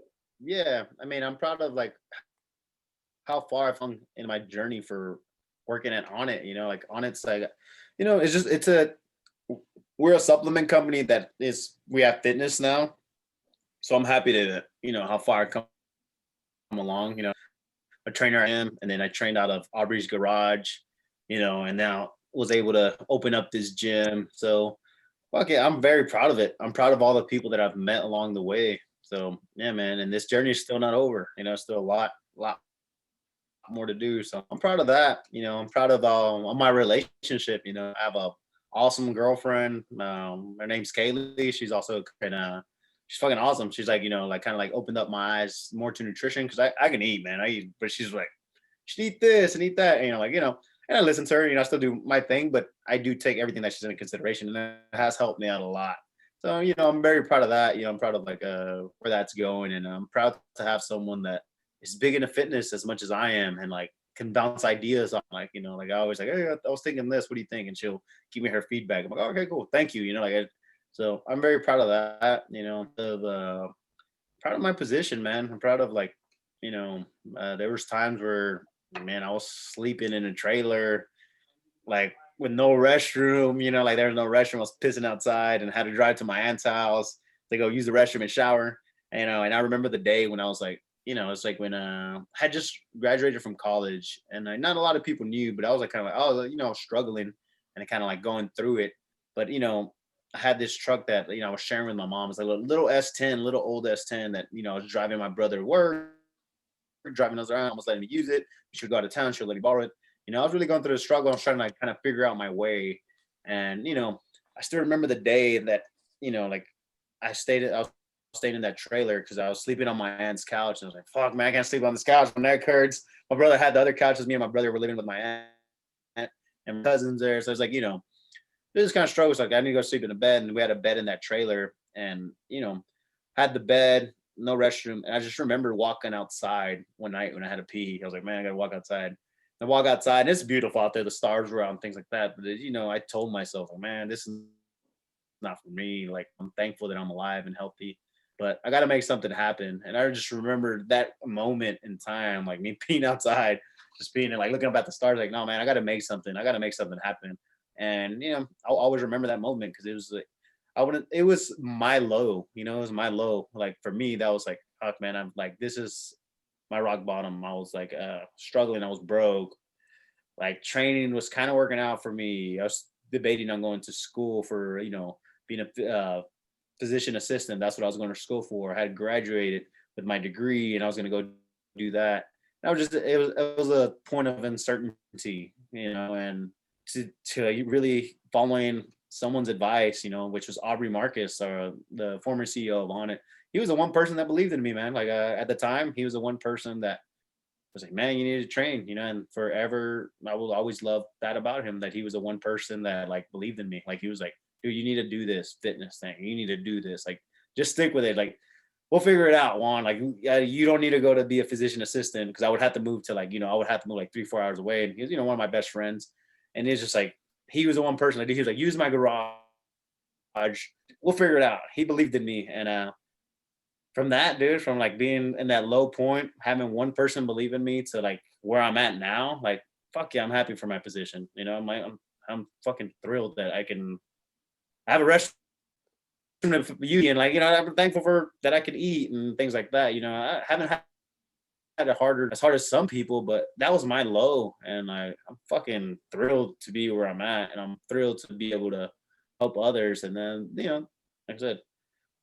Yeah, I mean, I'm proud of like how far I've come in my journey for working at Onnit. Like Onnit's like, we're a supplement company we have fitness now. So I'm happy to, how far I've come along. A trainer I am, and then I trained out of Aubrey's garage, and now was able to open up this gym. So, okay, I'm very proud of it. I'm proud of all the people that I've met along the way. So yeah, man, and this journey is still not over. Still a lot more to do. So I'm proud of that. I'm proud of my relationship. I have a awesome girlfriend. Her name's Kaylee. She's also kind of she's fucking awesome. She's like, like kind of like opened up my eyes more to nutrition because I can eat, man. I eat, but she's like, should eat this and eat that. And, and I listen to her, I still do my thing, but I do take everything that she's in consideration, and it has helped me out a lot. So, I'm very proud of that. I'm proud of like where that's going, and I'm proud to have someone that is big into fitness as much as I am, and like can bounce ideas on, like, like I always like, hey, I was thinking this. What do you think? And she'll give me her feedback. I'm like, oh, okay, cool, thank you. So I'm very proud of that. Proud of my position, man. I'm proud of like, there was times where, man, I was sleeping in a trailer, like with no restroom, like there was no restroom. I was pissing outside and had to drive to my aunt's house to go use the restroom and shower. And I remember the day when I was like, it's like when I had just graduated from college, and not a lot of people knew, but I was like kind of like, oh, I was struggling and kind of like going through it. But I had this truck that I was sharing with my mom. It's like a little S10, little old S10 that I was driving my brother to work, driving us around, almost letting me use it. She would go out of town, she would let me borrow it. I was really going through the struggle. I was trying to like kind of figure out my way. And I still remember the day that, like I was staying in that trailer because I was sleeping on my aunt's couch. And I was like, fuck, man, I can't sleep on this couch. My neck hurts. My brother had the other couches. Me and my brother were living with my aunt and my cousins there. So it's like, this kind of struggle. Like I need to go sleep in a bed. And we had a bed in that trailer, and, had the bed, no restroom. And I just remember walking outside one night when I had to pee. I was like, man, I got to walk outside. I walk outside, and it's beautiful out there. The stars were out and things like that. But, I told myself, like, man, this is not for me. Like, I'm thankful that I'm alive and healthy, but I got to make something happen. And I just remember that moment in time, like me being outside, just being like looking up at the stars, like, no, man, I got to make something. I got to make something happen. And, I'll always remember that moment because it was like, it was my low, it was my low. Like for me, that was like, fuck, man, I'm like, this is my rock bottom. I was like struggling. I was broke. Like training was kind of working out for me. I was debating on going to school for, being a physician assistant. That's what I was going to school for. I had graduated with my degree, and I was going to go do that. And I was just, it was a point of uncertainty, and to really following someone's advice, which was Aubrey Marcus, the former CEO of Onnit. He was the one person that believed in me, man. Like at the time, he was the one person that was like, man, you need to train, and forever, I will always love that about him, that he was the one person that like believed in me. Like he was like, dude, you need to do this fitness thing. You need to do this. Like, just stick with it. Like, we'll figure it out, Juan. Like, you don't need to go to be a physician assistant, because I would have to move to like, I would have to move like 3-4 hours away. And he was, one of my best friends. And it's just like, he was the one person that he was like, use my garage. We'll figure it out. He believed in me. And from that, dude, from like being in that low point, having one person believe in me to like where I'm at now, like, fuck yeah, I'm happy for my position. I'm fucking thrilled that I have a restaurant you, and like, I'm thankful for that I can eat and things like that. I haven't had it as hard as some people, but that was my low. And I'm fucking thrilled to be where I'm at, and I'm thrilled to be able to help others. And then, like I said,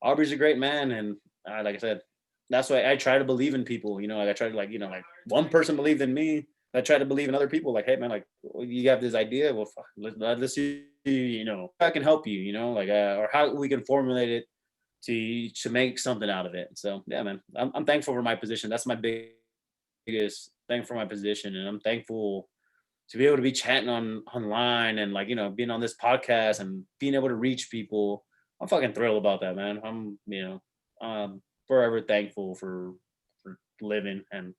Aubrey's a great man. And like I said, that's why I try to believe in people. Like I try to like, like one person believed in me. I try to believe in other people. Like, hey man, like you have this idea. Well, fuck, let's see, I can help you, like, or how we can formulate it to make something out of it. So yeah, man, I'm thankful for my position. That's my biggest thing for my position. And I'm thankful to be able to be chatting online and like, being on this podcast and being able to reach people. I'm fucking thrilled about that, man. I'm forever thankful for living, and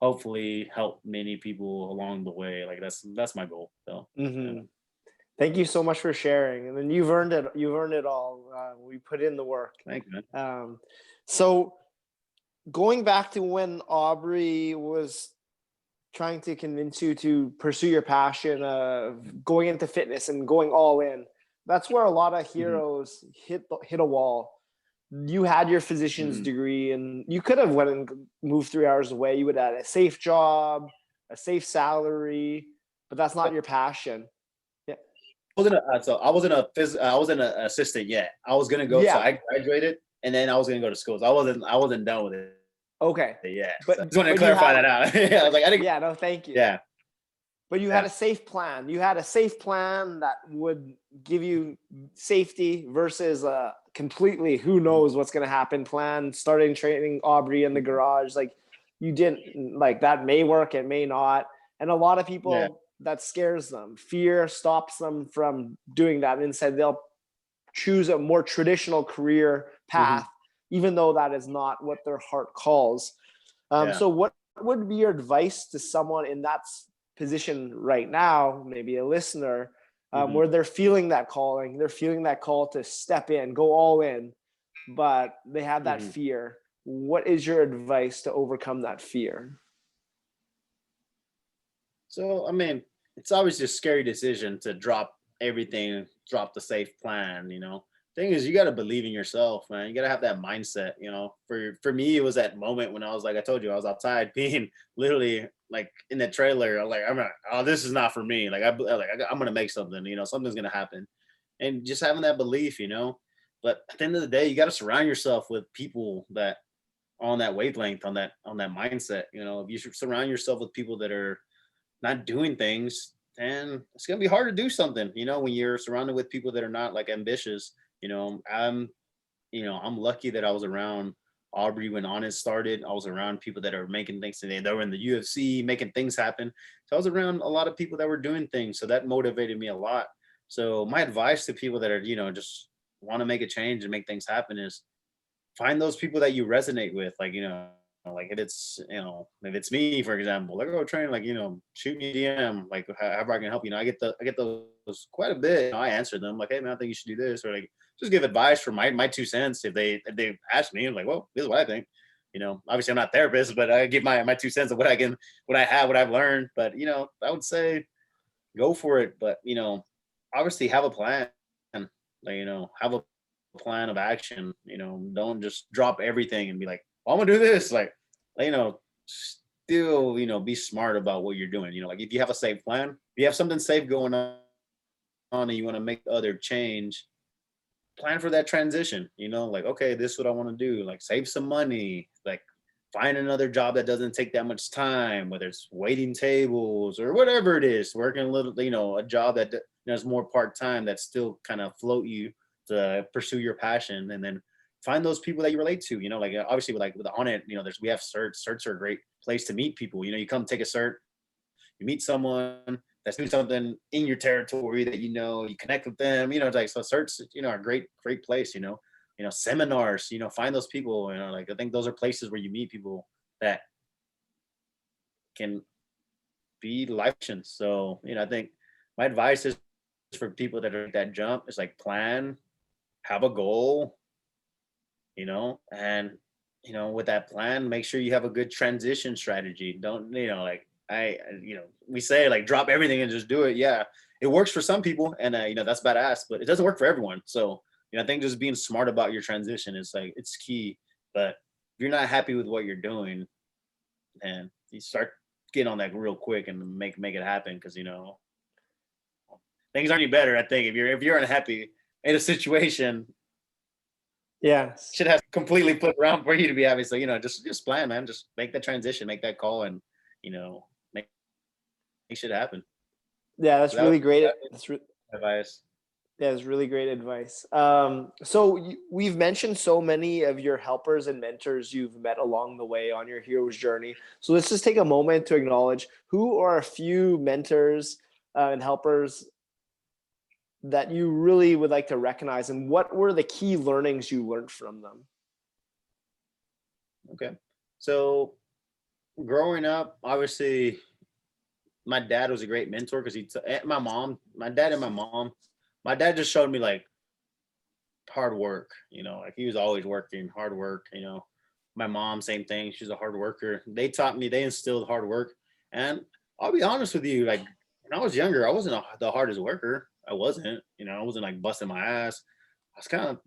hopefully help many people along the way. Like that's my goal. So Mm-hmm. Thank you so much for sharing. And then you've earned it. You've earned it all. We put in the work. Thank you, man. So going back to when Aubrey was trying to convince you to pursue your passion of going into fitness and going all in, that's where a lot of heroes hit a wall. You had your physician's degree, and you could have went and moved 3 hours away. You would have had a safe job, a safe salary, but that's not your passion. I wasn't an assistant yet. I was gonna go. Yeah. So I graduated, and then I was gonna go to school. So I wasn't done with it. Okay. Yeah. So I But just want to but you clarify had that out. Yeah, I was like, I didn't. yeah, no, thank you. Yeah. But you had Yeah. a safe plan. You had a safe plan that would give you safety versus completely who knows what's going to happen plan, starting training Aubrey in the garage. Like you didn't like that may work, it may not. And a lot of Yeah. people that scares them. Fear stops them from doing that. And instead they'll choose a more traditional career Mhm. path, even though that is not what their heart calls. Yeah. So what would be your advice to someone in that position right now, maybe a listener, Mhm. where they're feeling that calling, they're feeling that call to step in, go all in, but they have that Mhm. fear? What is your advice to overcome that fear? So I mean, it's always a scary decision to drop everything, drop the safe plan. Thing is, you got to believe in yourself, man. You got to have that mindset. For me, it was that moment when I was like, I told you, I was outside being literally like in the trailer. I was like, I'm not. Oh, this is not for me. I'm gonna make something. Something's gonna happen, and just having that belief. But at the end of the day, you got to surround yourself with people that are on that wavelength, on that mindset. If you should surround yourself with people that are not doing things, then it's gonna be hard to do something. When you're surrounded with people that are not like ambitious. I'm lucky that I was around Aubrey when Onnit started. I was around people that are making things today. They were in the UFC, making things happen. So I was around a lot of people that were doing things. So that motivated me a lot. So my advice to people that are, just want to make a change and make things happen is find those people that you resonate with. Like if it's me, for example, like, go train, like, shoot me a DM, like, however I can help. I get those quite a bit. I answer them like, hey man, I think you should do this, or like just give advice for my 2 cents. If they ask me, I'm like, well, this is what I think. Obviously I'm not a therapist, but I give my 2 cents of what I have, what I've learned. But I would say go for it. But obviously have a plan. Like, have a plan of action. Don't just drop everything and be like, oh, I'm gonna do this. Still, be smart about what you're doing. Like if you have a safe plan, if you have something safe going on and you want to make the other change, plan for that transition. Like, okay, this is what I want to do. Like save some money, like find another job that doesn't take that much time, whether it's waiting tables or whatever it is, working a little, a job that is more part-time that still kind of float you to pursue your passion. And then find those people that you relate to. Like obviously with Onnit, we have certs are a great place to meet people. You come take a cert, you meet someone that's doing something in your territory that you connect with them. It's like, so certs, are a great place. Seminars. Find those people. Like I think those are places where you meet people that can be life changing. So I think my advice is for people that are that jump is like plan, have a goal, and with that plan, make sure you have a good transition strategy. Don't like we say like drop everything and just do it. Yeah, it works for some people, and that's badass, but it doesn't work for everyone. So I think just being smart about your transition is like it's key. But if you're not happy with what you're doing, and you start getting on that real quick and make it happen, because things aren't any better. I think if you're unhappy in a situation, Yes. should have completely flipped around for you to be happy. So just plan, man. Just make that transition, make that call, and make shit happen. Yeah, So that's that was really great. that That's advice. Yeah, it's really great advice. So we've mentioned so many of your helpers and mentors you've met along the way on your hero's journey. So let's just take a moment to acknowledge who are a few mentors and helpers that you really would like to recognize, and what were the key learnings you learned from them? Okay. So growing up, obviously, my dad was a great mentor because my dad and my mom. My dad just showed me like hard work. Like he was always working, hard work. My mom, same thing. She's a hard worker. They instilled hard work. And I'll be honest with you, like when I was younger, I wasn't the hardest worker. I wasn't. I wasn't like busting my ass. I was kind of,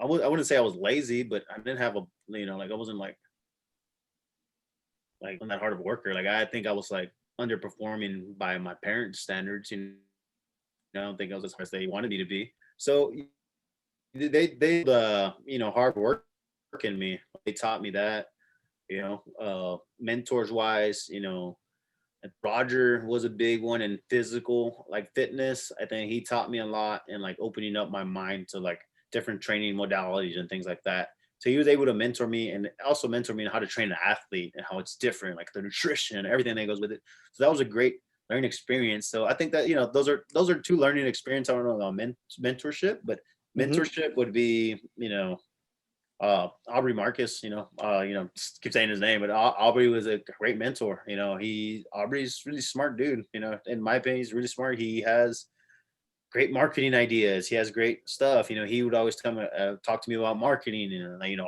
I wouldn't say I was lazy, but I didn't have like I wasn't like I'm that hard of a worker. Like I think I was like underperforming by my parents' standards. I don't think I was as hard as they wanted me to be. So they hard work. in me. They taught me that, mentors wise, and Roger was a big one in physical, like fitness. I think he taught me a lot and like opening up my mind to like different training modalities and things like that. So he was able to mentor me and also mentor me on how to train an athlete and how it's different, like the nutrition, everything that goes with it. So that was a great learning experience. So I think that those are two learning experience. I don't know about mentorship, but Mm-hmm. mentorship would be Aubrey Marcus, just keep saying his name, but Aubrey was a great mentor. Aubrey's really smart dude. In my opinion, he's really smart. He has great marketing ideas. He has great stuff. He would always come talk to me about marketing and like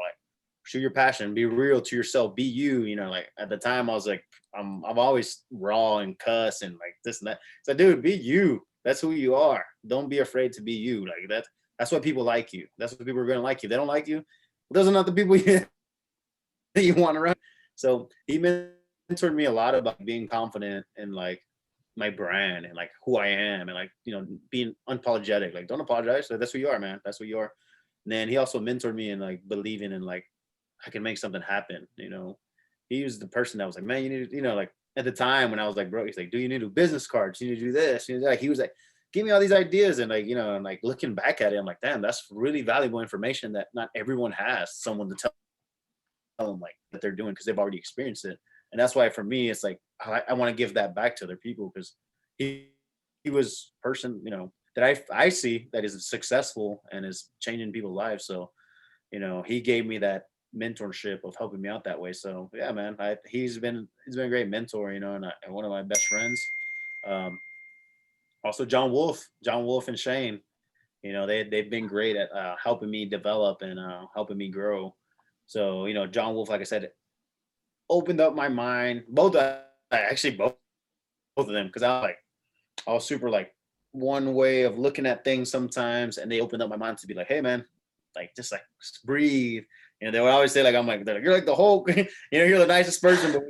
shoot your passion, be real to yourself, be you. Like at the time, I was like, I'm always raw and cuss and like this and that. So, dude, be you. That's who you are. Don't be afraid to be you. Like that's why people like you. That's what people are gonna like you. They don't like you. Those are not the people that you want around. So he mentored me a lot about being confident in like my brand and like who I am and like being unapologetic. Like don't apologize. So that's who you are, man. That's who you are. And then he also mentored me in like believing in like I can make something happen. He was the person that was like, man, you need to, like at the time when I was like, bro, he's like, do you need to do business cards? You need to do this. Like he was like, give me all these ideas and like and like looking back at it, I'm like, damn, that's really valuable information that not everyone has. Someone to tell them like that they're doing because they've already experienced it. And that's why for me it's like I want to give that back to other people because he he was a person that I see that is successful and is changing people's lives. So he gave me that mentorship of helping me out that way. So yeah, man, he's been a great mentor, and one of my best friends. Um, Also John Wolf and Shane, they've been great at helping me develop and helping me grow. So John Wolf, like I said, opened up my mind. Both of them, because I was super like one way of looking at things sometimes, and they opened up my mind to be like, hey man, like just breathe. They would always say like they're like, you're like the whole, you're the nicest person, but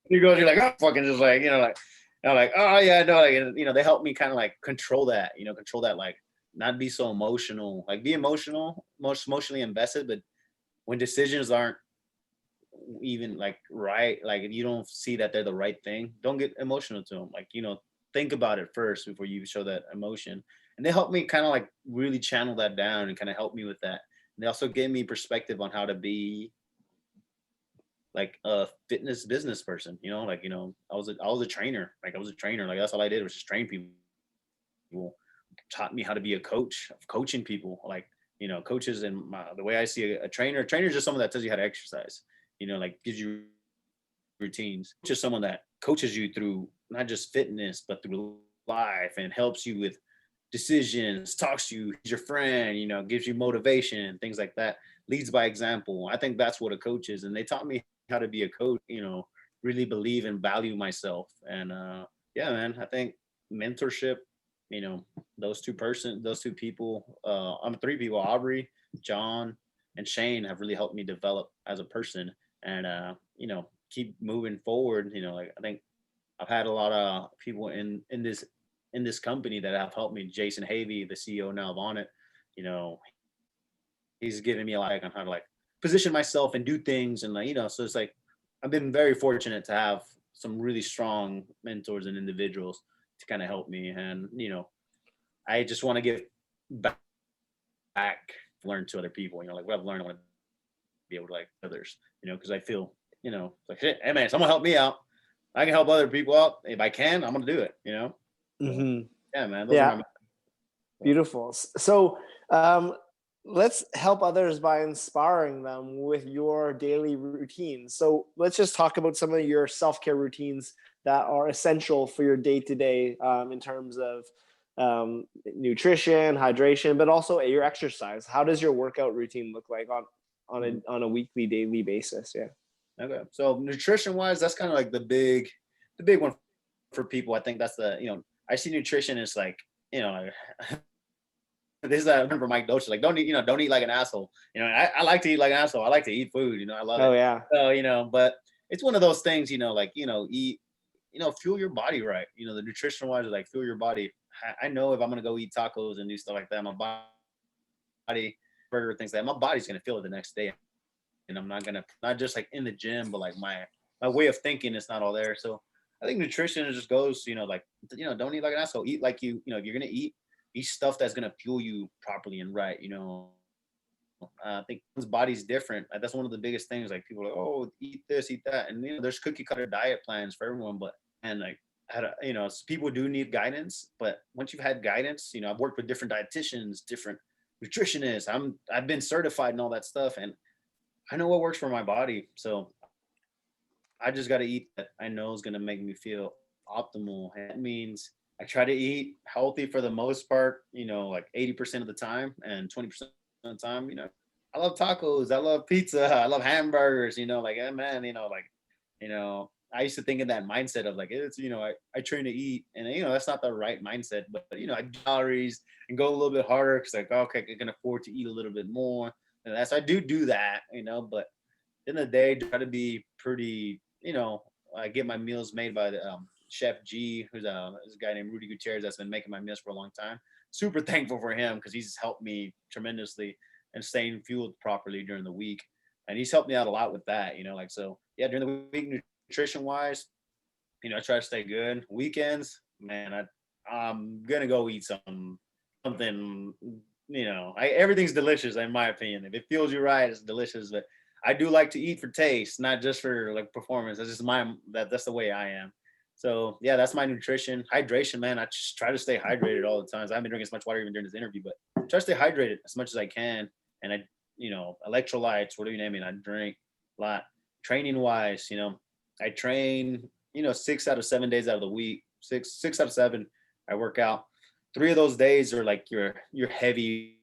you go, you're like, oh, fucking just like, like, I'm like, oh yeah, no, like, they help me kind of like control that, like not be so emotional, like be emotional, most emotionally invested, but when decisions aren't even like right, like if you don't see that they're the right thing, don't get emotional to them. Like, think about it first before you show that emotion. And they helped me kind of like really channel that down and kind of help me with that. And they also gave me perspective on how to be like a fitness business person, like, I was a trainer. Like I was a trainer. Like that's all I did was just train people. People taught me how to be a coach of coaching people. Like, coaches and the way I see a trainer is just someone that tells you how to exercise, like gives you routines. Just someone that coaches you through not just fitness, but through life and helps you with decisions, talks to you, he's your friend, gives you motivation, things like that, leads by example. I think that's what a coach is. And they taught me how to be a coach, really believe and value myself. And yeah, man, I think mentorship, you know, those two people, I'm three people, Aubrey, John, and Shane have really helped me develop as a person and keep moving forward. Like I think I've had a lot of people in this company that have helped me. Jason Havey, the CEO now of Onnit, you know, he's given me a lot on how to like position myself and do things, and like so it's like I've been very fortunate to have some really strong mentors and individuals to kind of help me, and I just want to give back, learn to other people. Like what I've learned, I want to be able to like others. Because I feel like shit, hey man, someone help me out. I can help other people out if I can. I'm gonna do it. So Mm-hmm. yeah, man, those are Yeah, my. beautiful. So let's help others by inspiring them with your daily routines. So let's just talk about some of your self-care routines that are essential for your day-to-day in terms of nutrition, hydration, but also your exercise. How does your workout routine look like on a weekly, daily basis? Yeah. Okay. So nutrition wise, that's kind of like the big one for people. I think that's I see nutrition as like, like, this is I remember Mike Doach, like don't eat like an asshole. I like to eat like an asshole. I like to eat food, I love it. Oh yeah. So, but it's one of those things, like, eat, fuel your body right. The nutrition wise is like fuel your body. I know if I'm gonna go eat tacos and do stuff like that, my body burger, things like that, my body's gonna feel it the next day, and I'm not just like in the gym, but like my way of thinking is not all there. So I think nutrition just goes, like, don't eat like an asshole. Eat like if you're gonna eat stuff that's gonna fuel you properly and right. I think his body's different. That's one of the biggest things. Like people are like, oh, eat this, eat that, and there's cookie cutter diet plans for everyone. But and like, people do need guidance. But once you've had guidance, I've worked with different dietitians, different nutritionists. I've been certified and all that stuff, and I know what works for my body. So I just got to eat that I know is gonna make me feel optimal. And that means I try to eat healthy for the most part. Like 80% of the time, and 20% of the time, I love tacos, I love pizza, I love hamburgers, like, yeah, man, I used to think in that mindset of like, it's, I train to eat, and that's not the right mindset, but I do calories and go a little bit harder because like, okay, I can afford to eat a little bit more. And that's, I do that, but in the day, try to be pretty, I get my meals made by the Chef G, who's a guy named Rudy Gutierrez that's been making my meals for a long time. Super thankful for him because he's helped me tremendously and staying fueled properly during the week. And he's helped me out a lot with that, like, so yeah, during the week, nutrition wise, I try to stay good. Weekends, man, I'm going to go eat something, everything's delicious in my opinion. If it feels you right, it's delicious. But I do like to eat for taste, not just for like performance. That's just that's the way I am. So yeah, that's my nutrition. Hydration, man. I just try to stay hydrated all the time. I haven't been drinking as much water even during this interview, but try to stay hydrated as much as I can. And I, electrolytes, whatever you name it, I drink a lot. Training wise, I train, 6 out of 7 days out of the week. Six out of 7, I work out. 3 of those days are like your heavy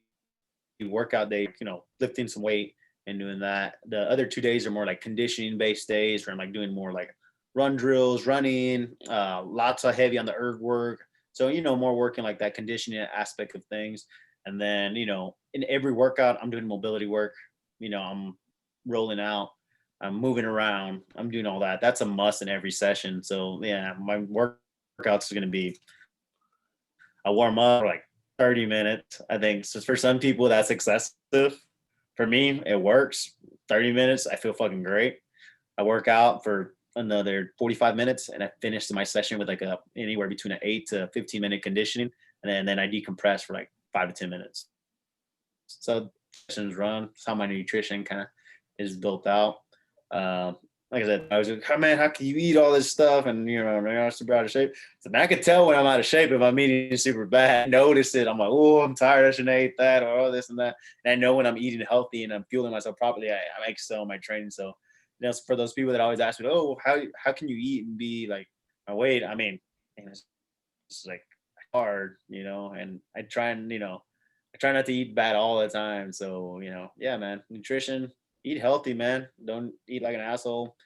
workout day, lifting some weight and doing that. The other 2 days are more like conditioning based days where I'm like doing more like run drills, running, lots of heavy on the erg work. So, more working like that conditioning aspect of things. And then, in every workout, I'm doing mobility work. I'm rolling out, I'm moving around, I'm doing all that. That's a must in every session. So yeah, my workouts are going to be, I warm up for like 30 minutes. I think so for some people that's excessive. For me, it works. 30 minutes, I feel fucking great. I work out for another 45 minutes and I finish my session with like anywhere between an 8 to 15 minute conditioning. And then I decompress for like 5 to 10 minutes. So sessions run. That's how my nutrition kind of is built out. Like I said, I was like, oh, man, how can you eat all this stuff? And I'm super out of shape. So man, I can tell when I'm out of shape if I'm eating super bad. I notice it. I'm like, oh, I'm tired. I shouldn't have ate that or all this and that. And I know when I'm eating healthy and I'm fueling myself properly, I excel in my training. So, for those people that always ask me, oh, how can you eat and be like my weight? I mean, it's like hard, and I try not to eat bad all the time. So, yeah, man, nutrition, eat healthy, man. Don't eat like an asshole.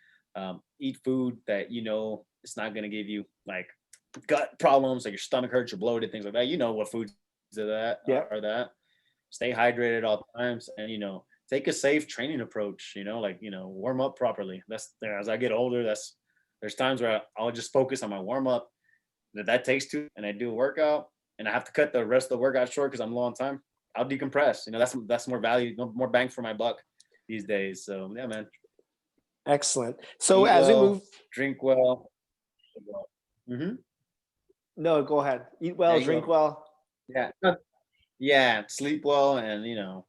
Eat food that, it's not going to give you like gut problems, like your stomach hurts, you're bloated, things like that. What foods are that, are that. Stay hydrated all times and, take a safe training approach, warm up properly. That's there. As I get older, there's times where I'll just focus on my warm up. That takes two, and I do a workout and I have to cut the rest of the workout short because I'm low on time. I'll decompress. That's more value, more bang for my buck these days. So yeah, man. Excellent. So Eat as well, we move, drink well. Mm-hmm. no, go ahead. Eat well, drink well. Yeah. Yeah. Sleep well and,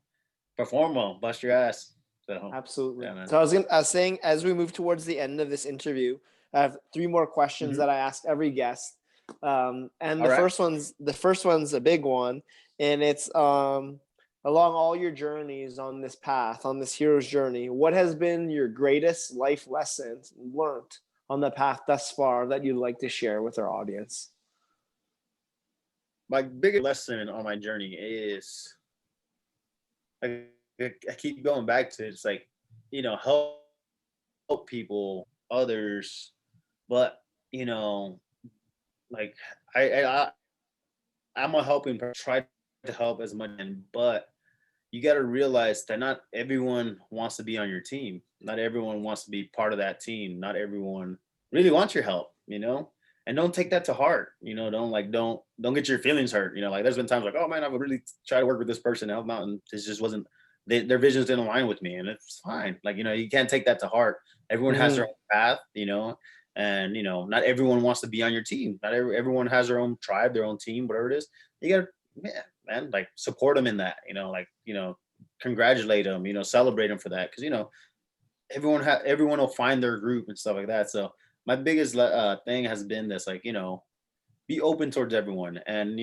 perform well, bust your ass. So Absolutely. yeah, man. So I was saying, as we move towards the end of this interview, I have 3 more questions that I ask every guest. And the first one's a big one, and it's along all your journeys on this path, on this hero's journey, what has been your greatest life lessons learned on the path thus far that you'd like to share with our audience? My biggest lesson on my journey is, I keep going back to, it's like, help people, others, but like I'm a helping person, try to help as much, but you got to realize that not everyone wants to be on your team. Not everyone wants to be part of that team. Not everyone really wants your help, and don't take that to heart. Don't get your feelings hurt. Like there's been times like, oh man, I would really try to work with this person to help them out, and this just wasn't their visions didn't align with me, and it's fine. Like, you can't take that to heart. Everyone has their own path, and not everyone wants to be on your team. Not everyone has their own tribe, their own team, whatever it is. You gotta, man, like support them in that, congratulate them, celebrate them for that. Cause everyone will find their group and stuff like that. So my biggest thing has been this, like, be open towards everyone, and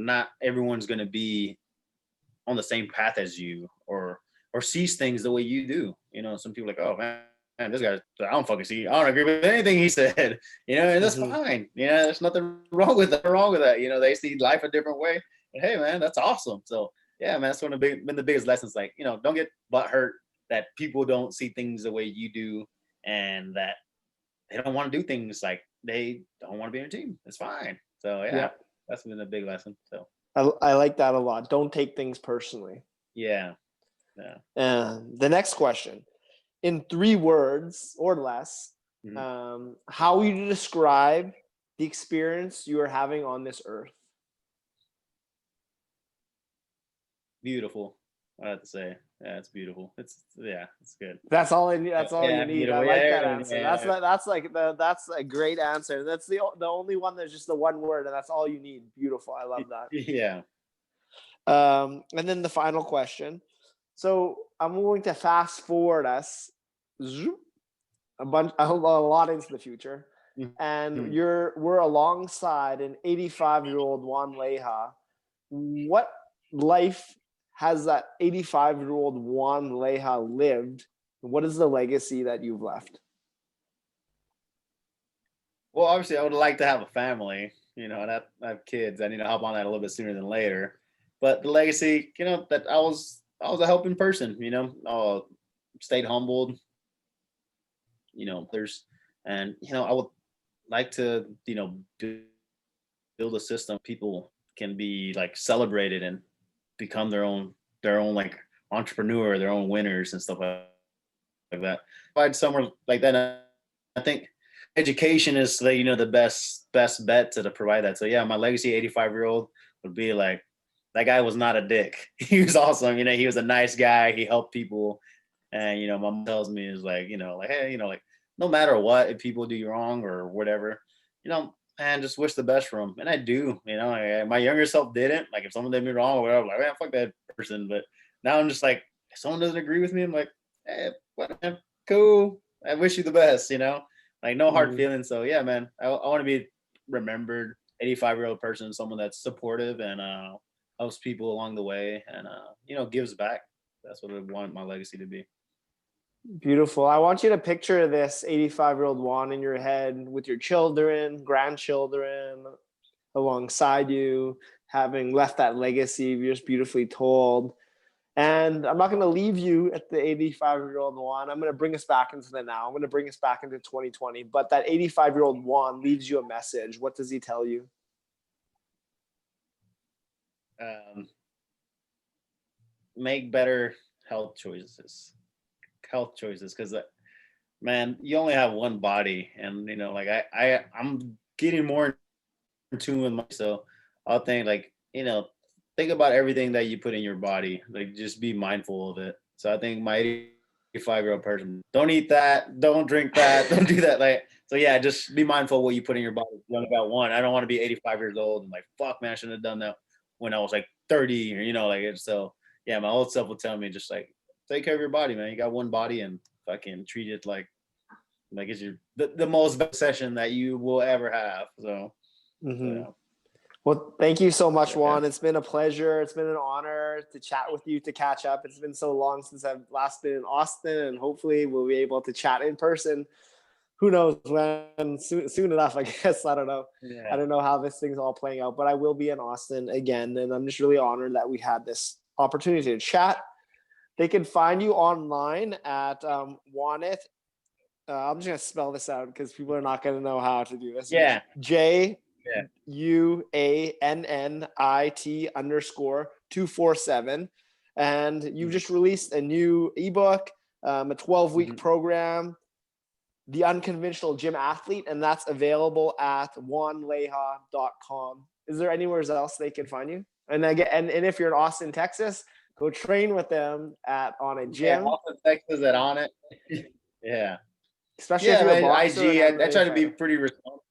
not everyone's going to be on the same path as you, or sees things the way you do. Some people are like, oh man, this guy, I don't fucking see, I don't agree with anything he said, and that's fine. There's nothing wrong with that. They see life a different way, and hey man, that's awesome. So yeah, man, that's been the biggest lessons. Like, don't get butt hurt that people don't see things the way you do, and that they don't want to do things, like they don't want to be on your team. It's fine. So yeah, that's been a big lesson. So I like that a lot. Don't take things personally. Yeah. The next question, in 3 words or less, how would you describe the experience you are having on this earth? Beautiful, I have to say. Yeah, it's beautiful. It's good. That's all I need. That's all you need. I like that answer. Yeah. That's a great answer. That's the only one that's just the one word, and that's all you need. Beautiful. I love that. Yeah. And then the final question. So I'm going to fast forward us a lot into the future, and we're alongside an 85-year-old Juan Leija. What life has that 85-year-old Juan Leija lived? What is the legacy that you've left? Well, obviously, I would like to have a family, and I have kids. I need to hop on that a little bit sooner than later. But the legacy, that I was a helping person, stayed humbled, I would like to, build a system people can be like celebrated and become their own like entrepreneur, their own winners and stuff like that. If I had somewhere like that, I think education is the best bet to provide that. So yeah, my legacy 85-year-old would be like, that guy was not a dick. He was awesome. He was a nice guy. He helped people. And, my mom tells me is like, hey, like no matter what, if people do you wrong or whatever, man, just wish the best for them. And I do, my younger self didn't. Like if someone did me wrong or whatever, I'm like, man, fuck that person. But now I'm just like, if someone doesn't agree with me, I'm like, hey, what, man, cool. I wish you the best, like no hard feelings. So yeah, man, I want to be remembered 85-year-old person, someone that's supportive and helps people along the way and gives back. That's what I want my legacy to be. Beautiful. I want you to picture this 85-year-old Juan in your head with your children, grandchildren alongside you, having left that legacy you just beautifully told. And I'm not going to leave you at the 85-year-old Juan. I'm going to bring us back into the now. I'm going to bring us back into 2020. But that 85-year-old Juan leaves you a message. What does he tell you? Make better health choices because man, you only have one body, and like I'm getting more in tune with so I'll think like think about everything that you put in your body, like just be mindful of it. So I think my 85-year-old person, don't eat that, don't drink that, don't do that, like, so yeah, just be mindful of what you put in your body. You only got one. I don't want to be 85 years old and like, fuck man, I shouldn't have done that when I was like 30 or like it. So yeah, my old self will tell me just like, take care of your body, man. You got one body and fucking treat it like it's your the most session that you will ever have. So, Well, thank you so much, Juan. It's been a pleasure. It's been an honor to chat with you, to catch up. It's been so long since I've last been in Austin, and hopefully we'll be able to chat in person. Who knows when? Soon enough, I guess. I don't know. Yeah. I don't know how this thing's all playing out, but I will be in Austin again, and I'm just really honored that we had this opportunity to chat. They can find you online at Onnit. I'm just going to spell this out because people are not going to know how to do this. Yeah. JUANNIT_247. And you've just released a new ebook, a 12-week program, The Unconventional Gym Athlete, and that's available at juanleija.com. Is there anywhere else they can find you? And again, and if you're in Austin, Texas, Go train with them at Onnit Yeah, Gym, Austin, Texas at Onnit. Yeah. especially if Yeah, you're a man. boxer and IG. I MMA try to be fighter. pretty responsible.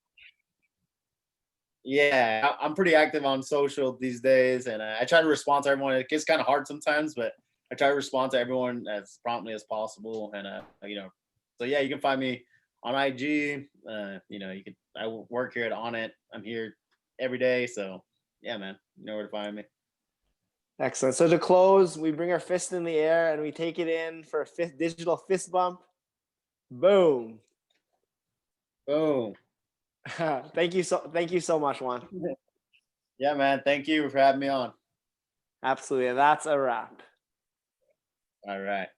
Yeah, I'm pretty active on social these days, and I try to respond to everyone. It gets kind of hard sometimes, but I try to respond to everyone as promptly as possible. And so yeah, you can find me on IG. You can. I work here at Onnit. I'm here every day, so yeah, man, you know where to find me. Excellent. So to close, we bring our fist in the air and we take it in for a digital fist bump. Boom. Boom. Thank you so much, Juan. Yeah, man. Thank you for having me on. Absolutely. And that's a wrap. All right.